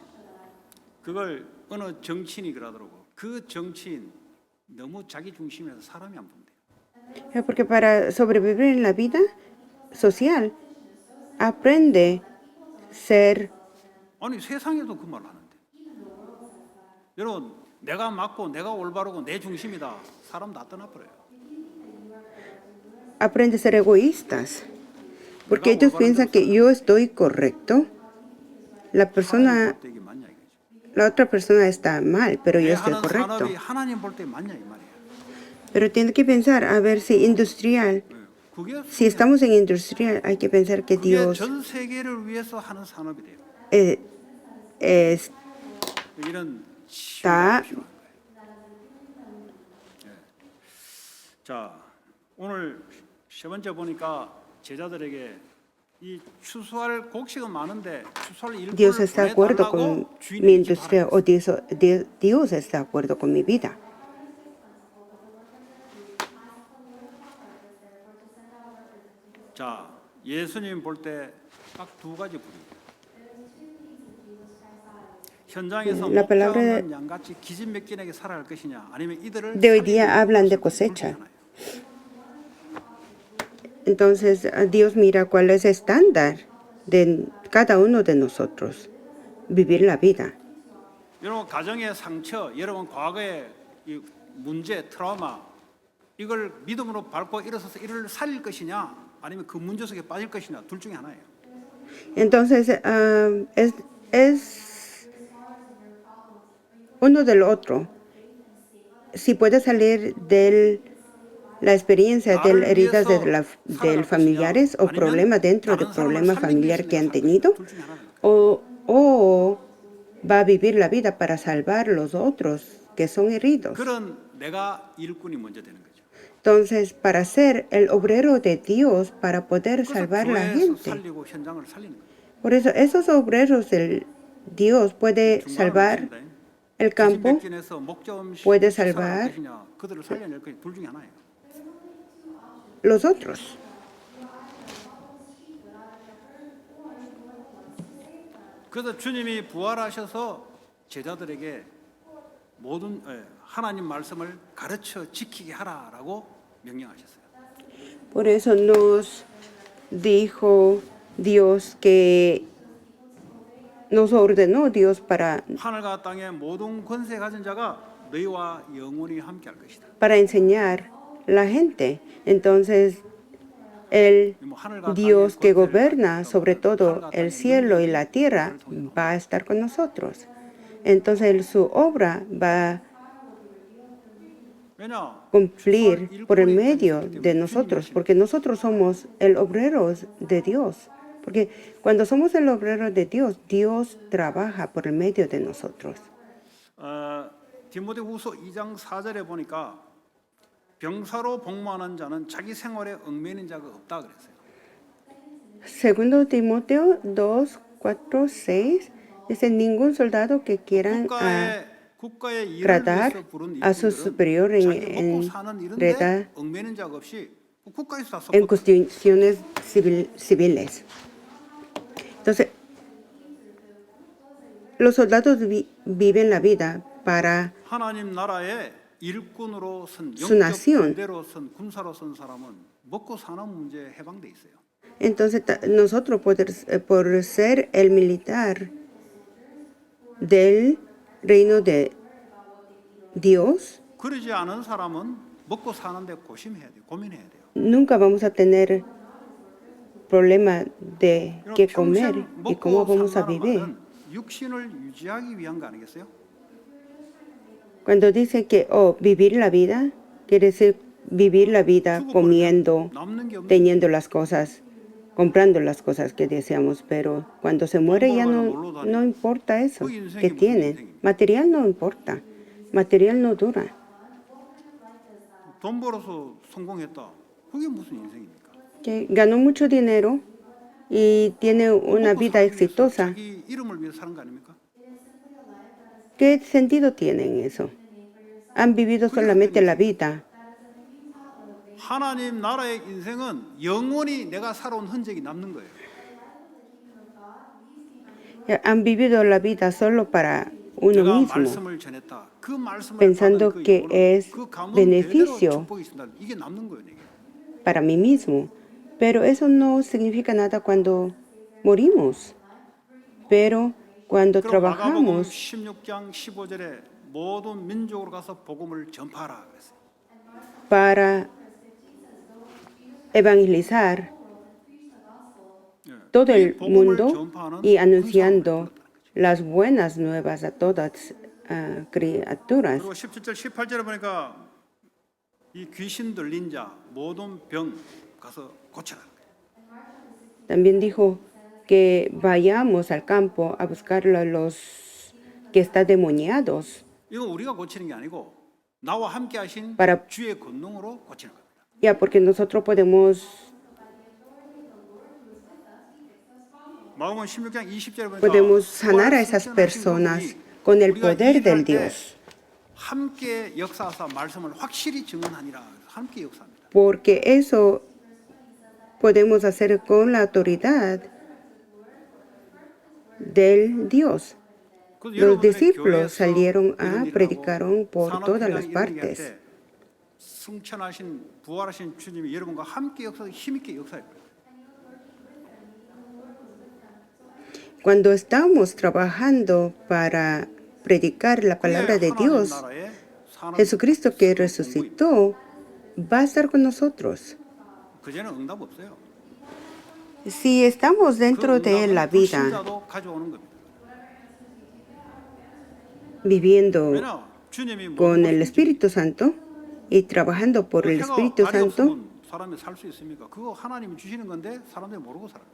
그걸 어느 정치인이 그러더라고. 그 정치인 너무 자기 중심에서 사람이 안 본대. Porque para sobrevivir en la vida social, aprende ser. 아니 세상에도 그 말 하는데. 여러분 내가 맞고 내가 올바르고 내 중심이다. 사람 다 떠나버려요. Aprende a ser egoístas. Porque ellos piensan que yo estoy correcto, la persona, 하나님 볼 때 이게 맞냐 이거지. la otra persona está mal, pero yo 내 estoy 하는 correcto. 산업이 하나님 볼 때 맞냐 이 말이야. Pero tiene que pensar, a ver si industrial, 그게 si estamos en industrial, hay que pensar que 그게 Dios 전 세계를 위해서 하는 산업이 돼요. está 이런 치유가 필요한 거예요. 예. 자, 오늘 세 번째 보니까 제자들에게 이 추수할 곡식은 많은데 추수할 일꾼을 Dios está de acuerdo con 보내달라고 mi 주인에게 industria 기도하라. o Dios está de acuerdo con mi vida. 자, 예수님 볼 때 딱 두 가지 부류예요. 현장에서 La 목자 palabra 없는 양같이 기진맥진하게 살아갈 것이냐, 아니면 이들을 de hoy día 살리는 hablan de 것을 cosecha. 둘 중에 하나예요. Entonces, Dios mira cuál es el estándar de cada uno de nosotros, vivir la vida. 여러분 가정의 상처, 여러분 과거의 이 문제, 트라우마 이걸 믿음으로 밟고 일어서서 이를 살릴 것이냐, 아니면 그 문제 속에 빠질 것이냐, 둘 중에 하나예요. Entonces, es uno del otro. Si puede salir de la experiencia de 나를 heridas 위해서 del 살아갈 familiares 것이냐, o problemas dentro del 다른 사람을 problema 살리기 familiar 위해서 que han 내가 살갈 tenido, 것이냐, 둘 중에 하나예요. o va a vivir la vida para salvar los otros que son heridos. 그런 내가 일꾼이 먼저 되는 거죠. Entonces, para ser el obrero de Dios, para poder 그래서 salvar la 교회에서 gente. 살리고 현장을 살리는 거예요. Por eso, esos obreros del Dios puede 중간을 salvar 놓친다. el campo, 기진맥진해서 목자 없이 puede 살아갈 salvar 것이냐, 그들을 살려낼 것이냐, 둘 중에 하나예요. los otros. 그래서 주님이 부활하셔서 제자들에게 모든 하나님 말씀을 가르쳐 지키게 하라라고 명령하셨어요. Por eso nos dijo Dios que nos ordenó Dios 하늘과 땅의 모든 권세 가진 자가 너희와 영원히 함께할 것이다. para enseñar la gente. Entonces, el 뭐 하늘과 Dios 땅의 que 권세를 gobierna 가진 sobre 자가 todo 하늘과 el 땅의 cielo y 능력이 la tierra 그를 통해서 va a estar con nosotros. Entonces, su obra va a 왜냐? cumplir 추수할 por el 일꾼이 medio 있기 때문에 de 주님이 nosotros, 하시는 porque nosotros somos el obreros de Dios. Porque cuando somos el obrero de Dios, Dios trabaja por el medio de nosotros. 디모데후서 2장 4절에 보니까 병사로 복무하는 자는 자기 생활에 얽매이는 자가 없다 그랬어요. Segundo Timoteo 2, 4, 6 dice: ningún soldado que quieran 국가의 일을 agradar 위해서 부른 a su 일꾼들은 superior 자기 먹고 사는 일인데 en 얽매이는 자가 없이 국가에서 다 en 서포트. cuestiones civiles. Entonces, los soldados viven la vida para 하나님 나라의 일꾼으로 선 su 영적 nación. 군대로 선 군사로 선 사람은 먹고 사는 문제에 해방돼 있어요. Entonces, nosotros por ser el militar del reino de Dios, 그러지 않은 사람은 먹고 사는데 고심해야 돼요. 고민해야 돼요. nunca vamos a tener problema de qué comer 평생 y cómo 먹고 vamos a 산다는 vivir. 말은 육신을 유지하기 위한 거 아니겠어요? Cuando dice que vivir la vida, quiere decir vivir la vida comiendo, 남는 게 없는 teniendo las cosas, comprando las cosas que deseamos, pero cuando se muere ya no importa eso que tienen. Material no importa, material no dura. 돈 벌어서 성공했다. 그게 무슨 인생입니까? Que ganó mucho dinero y tiene una 먹고 vida 살기 위해서 exitosa. 자기 이름을 위해서 사는 거 아닙니까? ¿Qué sentido tiene eso? Han vivido solamente la vida 하나님 나라의 인생은 영원히 내가 살아온 흔적이 남는 거예요. Han vivido la vida solo para uno 제가 mismo, 말씀을 전했다. 그 말씀을 pensando 받은 그 que 영혼은 es 그 가문 beneficio 대대로 축복이 있습니다. 이게 남는 거예요. 이게. para mí mismo. Pero eso no significa nada cuando morimos. Pero cuando 그리고 마가복음 trabajamos 16장 15절에 모든 민족으로 가서 복음을 전파하라 그랬어요. para evangelizar 예. todo 이 el 복음을 mundo 전파하는 y 군사를 anunciando 불렀다는 거죠. las buenas nuevas a todas criaturas. 그리고 17절 18절에 보니까 이 귀신 들린 자 모든 병 가서 고쳐라. También dijo que vayamos al campo a buscar a los que están demoniados 이거 우리가 고치는 게 아니고 나와 함께 하신 para, 주의 권능으로 고치는 겁니다. ya porque nosotros podemos 마가복음 16장 20절에 보니까 podemos sanar a esas 부활 personas 승천하신 그분이 con el 우리가 poder 일할 del 때 Dios, 함께 역사하사 말씀을 확실히 증언하니라. 함께 역사합니다. porque eso podemos hacer con la autoridad del Dios. 그래서 Los 여러분들의 discípulos 교회에서 salieron 이런 a 일을 predicaron 하고 por todas las 산업인당 이런 얘기할 partes. 때 승천하신 부활하신 주님이 여러분과 함께 역사하고 힘있게 역사해 버려요. Cuando estamos trabajando para predicar la palabra de 하나님 Dios, 나라의 산업 Jesucristo que 공부입니다. resucitó va a estar con nosotros. 그제는 응답 없어요. Si estamos 그 dentro de 응답은 la vida, 불신자도 가져오는 겁니다. viviendo 왜냐 주님이 con el 모든 Espíritu Santo y trabajando por el 해가 Espíritu 발이 Santo, 없으면 사람이 살 수 있습니까? 그거 하나님이 주시는 건데 사람들이 모르고 살아요.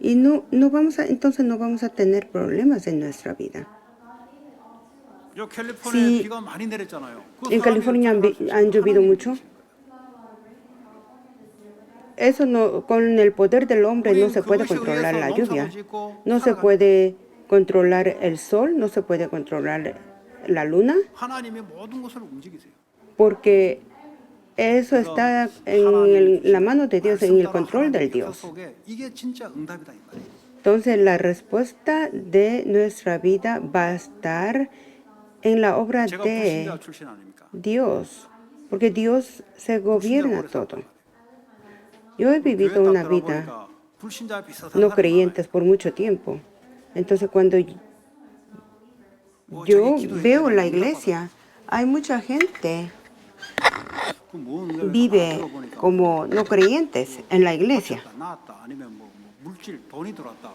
y entonces no vamos a tener problemas en nuestra vida. 요 캘리포니아에 Si 비가 많이 내렸잖아요. 그 en 사람이 California 어떻게 할수 있어요? han llovido 하나님이 mucho, 주신 거예요. eso no, con el poder del hombre no 우리는 se puede 그것에 controlar 의해서 la 농사도 lluvia, 짓고 no se 살아갑니다. puede controlar el sol, no se puede controlar la luna, 하나님이 모든 것을 움직이세요. porque eso está en la mano de Dios, en el control del Dios. 속에 이게 진짜 응답이다 이 말이에요. Entonces la respuesta de nuestra vida va a estar en la obra 제가 de 불신자 출신 아닙니까? Dios, porque Dios se gobierna todo. Yo he 교회 vivido 딱 una vida 들어보니까 불신자 비슷한 no 사람이 creyentes por mucho tiempo. Entonces cuando 많아요. yo 자기 기도했더니 veo la 응답받아. iglesia, hay mucha gente 그 뭔 vive 들어보니까 como no creyentes en la iglesia. 나왔다 아니면 뭐 물질 돈이 들어왔다.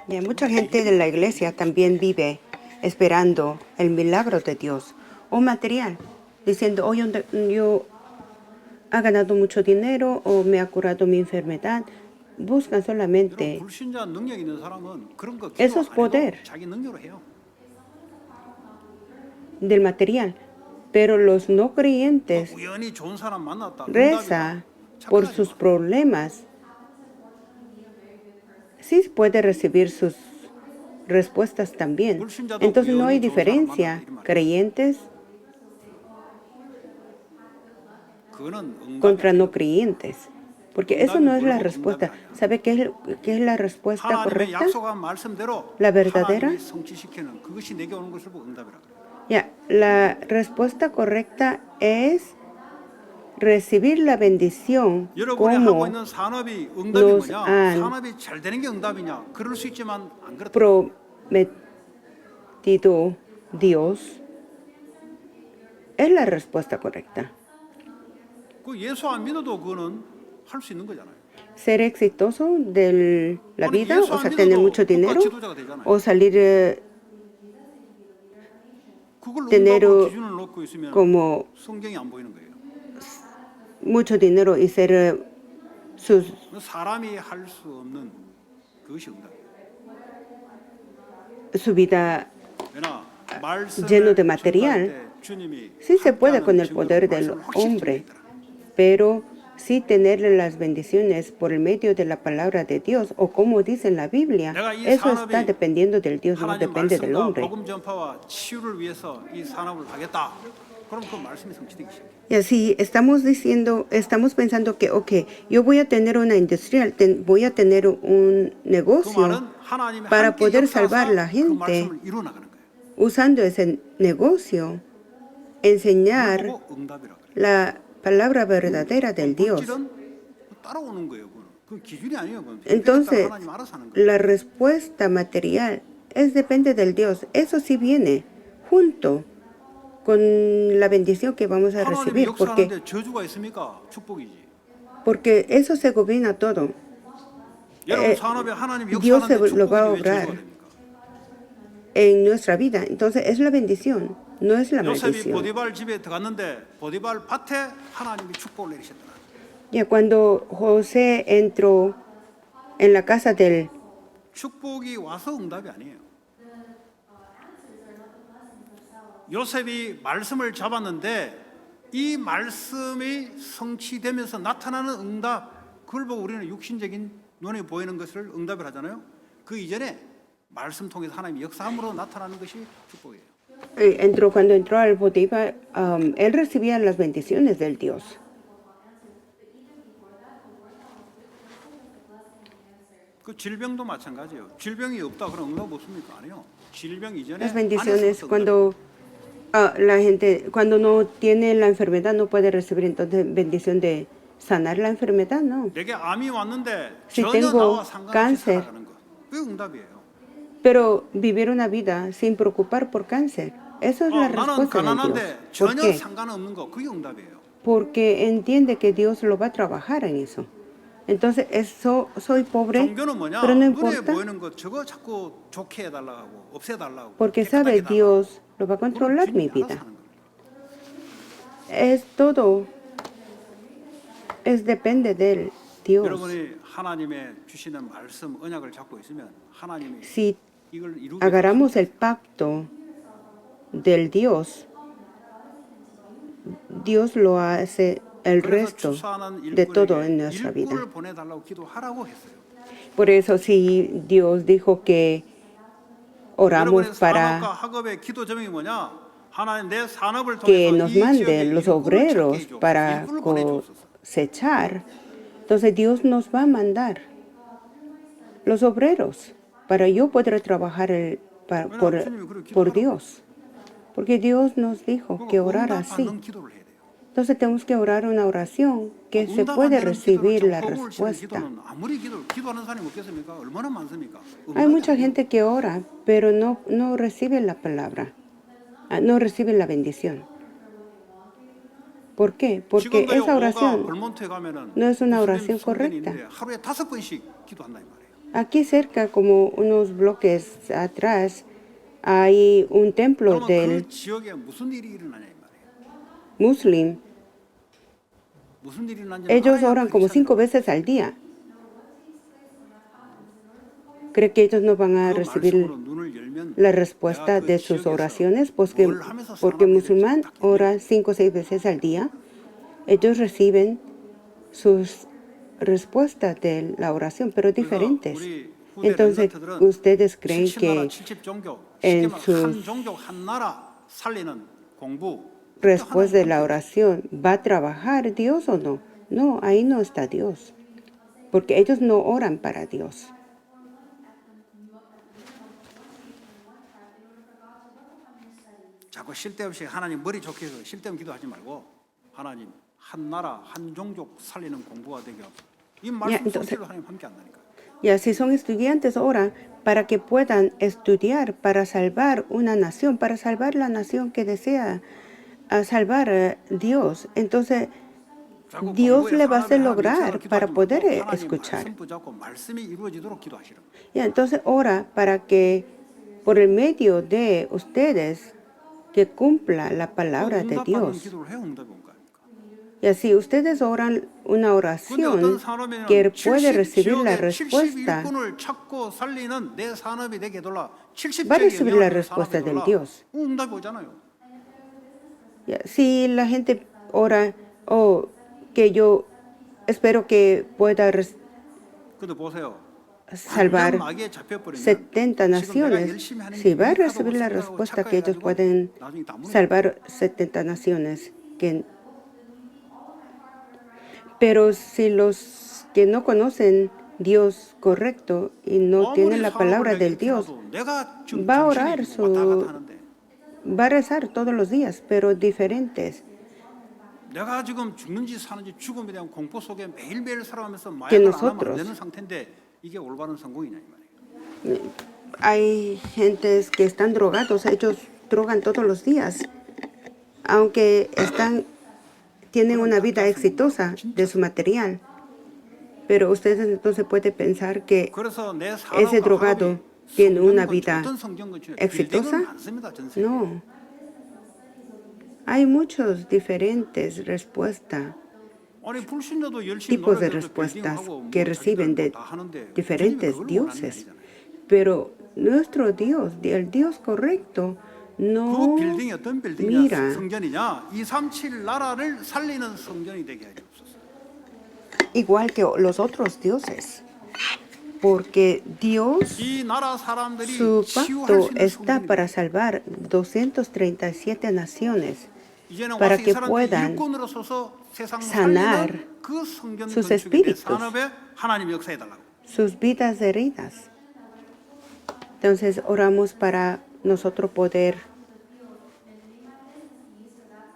Y mucha gente de la iglesia también vive esperando el milagro de Dios o material, diciendo, oh, yo ha ganado mucho dinero o me ha curado mi enfermedad. Buscan 여러분 solamente 불신자 능력 있는 사람은 그런 거 Eso es 기도 안 poder. 해도 자기 능력으로 해요. del material, pero los no creyentes 우연히 좋은 사람 만났다. reza por 착각하지 sus 마. problemas. Sí puede recibir sus respuestas también. Entonces no hay diferencia. Creyentes 그거는 응답이 contra no 아니에요. creyentes. Porque eso no es la respuesta. ¿Sabe qué es la respuesta 하나님의 correcta? 약속한 말씀대로 La verdadera? 하나님이 성취시키는 그것이 내게 오는 것을 보고 응답이라 그래요. Ya, la respuesta correcta es recibir la bendición 여러분이 하고 como 있는 산업이 응답이 nos 뭐냐? han 산업이 잘 되는 게 응답이냐? 그럴 수 있지만 안 그렇다. prometido Dios. Es la respuesta correcta. 그 예수 안 믿어도 그거는 할 수 있는 거잖아요. Ser exitoso de la 아니, vida, 예수 o 안 sea, tener 믿어도 mucho 국가 dinero, 지도자가 되잖아요. o salir 그걸 tener 응답으로 기준을 놓고 있으면 como 성경이 안 보이는 거예요. mucho dinero y ser 사람이 할 수 없는 그것이 응답이에요. su vida 왜냐? 말씀을 lleno de material. 전파할 때 주님이 Sí se puede 함께하는 con el 증거로 poder del 말씀을 확실히 hombre, 전했더라. pero sí tener las bendiciones por el medio de la palabra de Dios, o como dice en la Biblia, 내가 이 eso 산업이 está dependiendo del Dios, no 하나님 depende del 말씀과 hombre. 복음 전파와 치유를 위해서 이 산업을 하겠다. 그럼 그 말씀이 성취되기 시작해요. Y así estamos pensando que, ok, yo voy a tener una industrial, voy a tener un 그 negocio 말은 하나님이 para 함께 poder salvar 역사하사 la 그 gente, 말씀을 이루어 나가는 거예요. usando ese negocio, 그걸 enseñar 보고 응답이라 그래요. la palabra verdadera del Dios. 물질은 따라오는 거예요. 그 기준이 아니에요. 그건 Entonces, 하나님 알아서 하는 거예요. la respuesta material depende del Dios. Eso sí viene junto con la bendición que vamos a 하나님이 recibir, porque 역사하는데 저주가 있습니까? 축복이지. eso se gobierna todo. 여러분 산업에 하나님이 Dios se 역사하는데 lo va a 축복이지 왜 저주가 obrar 됩니까? en nuestra vida. Entonces es la bendición, no es la 요셉이 maldición. 보디발 집에 들어갔는데 보디발 밭에 하나님이 축복을 내리셨더라. Ya cuando José entró en la casa del 축복이 와서 응답이 아니에요. 요셉이 말씀을 잡았는데 이 말씀이 성취되면서 나타나는 응답, 그걸 보고 우리는 육신적인 눈에 보이는 것을 응답을 하잖아요. 그 이전에 말씀 통해서 하나님의 역사함으로 나타나는 것이 축복이에요. cuando entró al Potifar, él recibía las bendiciones del Dios. 그 질병도 마찬가지예요. 질병이 없다 그럼 응답 없습니까? 아니요. 질병 이전에 Las bendiciones 안에서부터 cuando la gente cuando no tiene la enfermedad no puede recibir entonces bendición de sanar la enfermedad, no. 내게 암이 왔는데 Si 전혀 tengo 나와 상관없이 cáncer. 살아가는 거. 그게 응답이에요. Pero vivir una vida sin preocupar por cáncer, eso es la 나는 respuesta de Dios. 가난한데 ¿Por 전혀 qué? 상관없는 거. 그게 응답이에요. Porque entiende que Dios lo va a trabajar en eso. Entonces, soy pobre, 종교는 뭐냐? pero no 눈에 importa, 보이는 것 저거 자꾸 좋게 해달라고 하고 없애달라고 porque sabe Dios lo va a controlar mi vida. Es todo, depende del Dios. 여러분이 하나님의 주시는 말씀 언약을 잡고 있으면 하나님이 Si 이걸 이루게 agarramos el pacto del Dios, Dios lo hace el resto de todo en nuestra vida. 일꾼을 보내달라고 기도하라고 했어요. Por eso si Dios dijo que oramos 여러분의 para 산업과 학업의 기도 제목이 뭐냐? 하나님 내 산업을 que 통해서 nos 이 지역에 mande los 일꾼을 obreros 찾게 해줘. para 일꾼을 보내주옵소서. cosechar, entonces Dios nos va a mandar los obreros para yo poder trabajar por Dios. Porque Dios nos dijo que orar así. 응답받는 기도를 해야 돼요. Entonces tenemos que orar una oración que se puede recibir la respuesta. 아무리 기도하는 사람이 없겠습니까? 얼마나 많습니까? Hay mucha gente que ora, pero no recibe la palabra, no recibe la bendición. ¿Por qué? Porque esa oración no es una oración correcta. 하루에 5번씩 기도한다 이 말이에요. Aquí cerca, como unos bloques atrás, hay un templo 그러면 del 그 지역에 무슨 일이 일어나냐 이 말이에요. Muslim. 무슨 일이 일어나냐? Ellos oran como 5 veces al día. ¿Cree que ellos no van a recibir la respuesta de sus oraciones? Porque musulmán ora 5 o 6 veces al día. Ellos reciben sus respuestas de la oración, pero diferentes. Entonces, ¿ustedes creen que en sus respuestas de la oración va a trabajar Dios o no? No, ahí no está Dios. Porque ellos no oran para Dios. 자꾸 쓸데없이 하나님 머리 좋게 해서 쓸데없는 기도하지 말고 하나님 한 나라 한 종족 살리는 공부가 되게 하고 이 말씀 속에도 하나님 함께 한다니까. Ya si son estudiantes oran para que puedan estudiar para salvar una nación, para salvar la nación que desea salvar a Dios. Entonces Dios le va a hacer lograr para poder escuchar. Ya, entonces ora para que por el medio de ustedes que cumpla la palabra de Dios. Y así ustedes oran una oración que puede recibir la respuesta. Va a recibir la respuesta del Dios. Y si la gente ora, que yo espero que pueda salvar 마귀에 잡혀버리면 70 지금 내가 naciones, 열심히 하는 si 게 va a 유익하다고 recibir la 생각하고 respuesta que ellos 착각해가지고 pueden 나중에 다 무너져. salvar 70 naciones, pero si los que no conocen Dios correcto y no tienen la palabra del Dios, 내가 지금 va a 정신이 orar 왔다 갔다 하는데 va a rezar todos los días, pero diferentes. 내가 지금 죽는지 사는지 죽음에 대한 공포 속에 매일매일 살아가면서 que 마약을 안 하면 안 nosotros. 되는 상태인데 이게 올바른 성공이냐 이 말이에요. Hay gentes que están drogados, ellos drogan todos los días, aunque tienen una vida exitosa de su material. Pero ustedes entonces pueden pensar que 그래서 내 ese 사람과 drogado 학업이 tiene una 성경 vida 어떤 성경 건축에 exitosa. 빌딩은 많습니다. 전 세계. No. Hay muchos diferentes respuestas, 아니 불신자도 열심히 tipos de 노력해서 respuestas 빌딩하고 que 뭐 reciben 자기들 de 다 하는데 diferentes 주님이 그걸 원하는 게 dioses. 아니잖아요. Pero nuestro Dios, el Dios correcto, 그 no 빌딩이 어떤 빌딩이냐 mira 성전이냐 237 나라를 살리는 성전이 되게 하여 주옵소서. igual que los otros dioses. Porque Dios, 이 나라 사람들이 su 치유할 pacto 수 있는 está 성전이 para 되게. salvar 237 naciones, 이제는 para 와서 이 que 사람들이 puedan 일꾼으로 서서 세상 sanar 살리는 그 성전 sus 건축에 대해 espíritus. 산업에 하나님 역사해 달라고. sus vidas heridas. Entonces oramos para nosotros poder,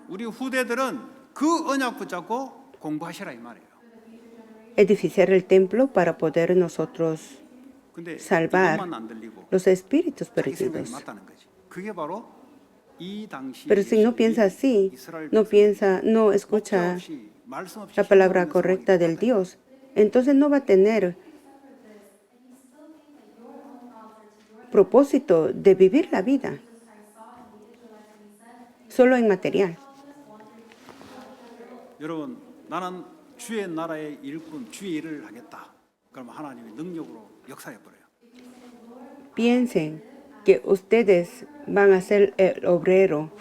우리 후대들은 그 언약 붙잡고 공부하시라 이 말이에요. edificar el templo para poder nosotros 근데 salvar 이것만 안 들리고 los espíritus 자기 생각이 perdidos. 맞다는 거지. 그게 바로 이 당시 Pero si no piensa así, no escucha la palabra correcta del Dios, entonces no va a tener propósito de vivir la vida, solo en material. 여러분, 나는 주의 나라의 일꾼, 주의 일을 하겠다. 그러면 하나님이 능력으로 역사해 버려요. Piensen que ustedes van a ser el obrero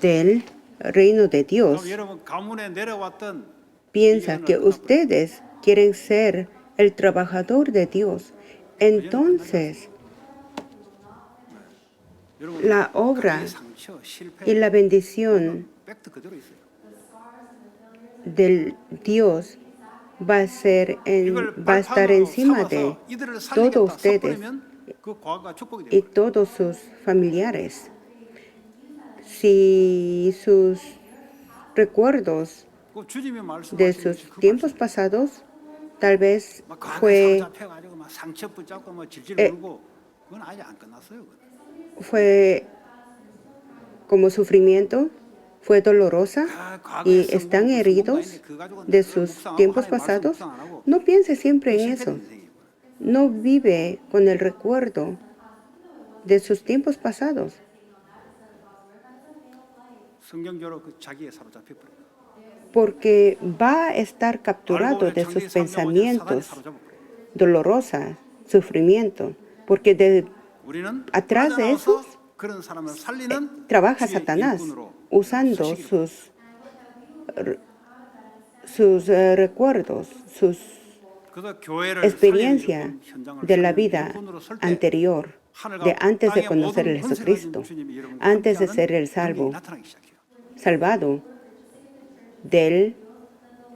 del reino de Dios. 그럼 여러분 가문에 내려왔던 Piensa que ustedes quieren ser el trabajador de Dios. Entonces, 여러분 la obra 가정의 상처, 실패, y la bendición 팩트 그대로 있어요. del Dios va a estar encima de todos ustedes y todos sus familiares. Si sus recuerdos de sus tiempos pasados tal vez fue como sufrimiento, fue dolorosa y están heridos de sus tiempos pasados, no piense siempre en eso. No vive con el recuerdo de sus tiempos pasados. Porque va a estar capturado de sus pensamientos dolorosos, sufrimiento, porque atrás de esos trabaja Satanás usando sus recuerdos, sus experiencias de la vida anterior, de antes de conocer a Jesucristo, antes de ser el salvado del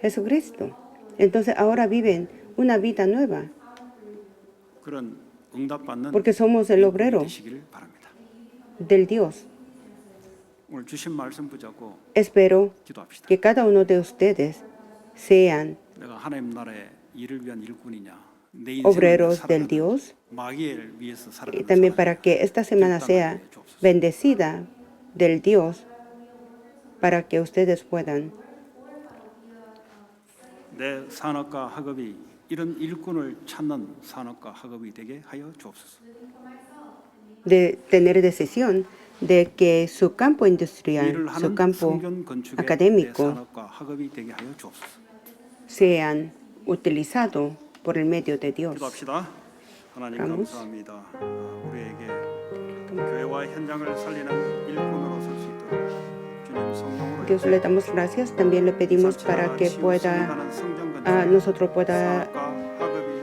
Jesucristo. Entonces ahora viven una vida nueva, porque somos el obrero del Dios. Espero que cada uno de ustedes sean obreros del Dios y también para que esta semana sea bendecida del Dios, para que ustedes puedan de tener decisión de que su campo industrial, su campo académico sean utilizados por el medio de Dios. Vamos. Dios, le damos gracias. También le pedimos para que nosotros pueda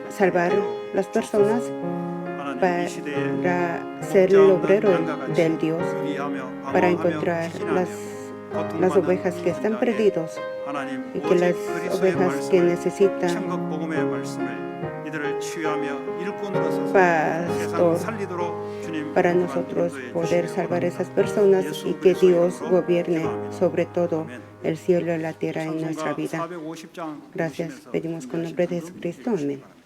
salvar las personas 하나님 이 시대에 para ser el obrero del Dios, para encontrar las ovejas que están perdidas y que las ovejas que necesitan 천국 복음의 말씀을 이들을 치유하며 일꾼으로 서서 pastor 세상을 살리도록 주님 para nosotros poder salvar a esas personas y que Dios gobierne sobre todo el cielo y la tierra en nuestra vida. Gracias, pedimos con el nombre de Jesucristo. Amén.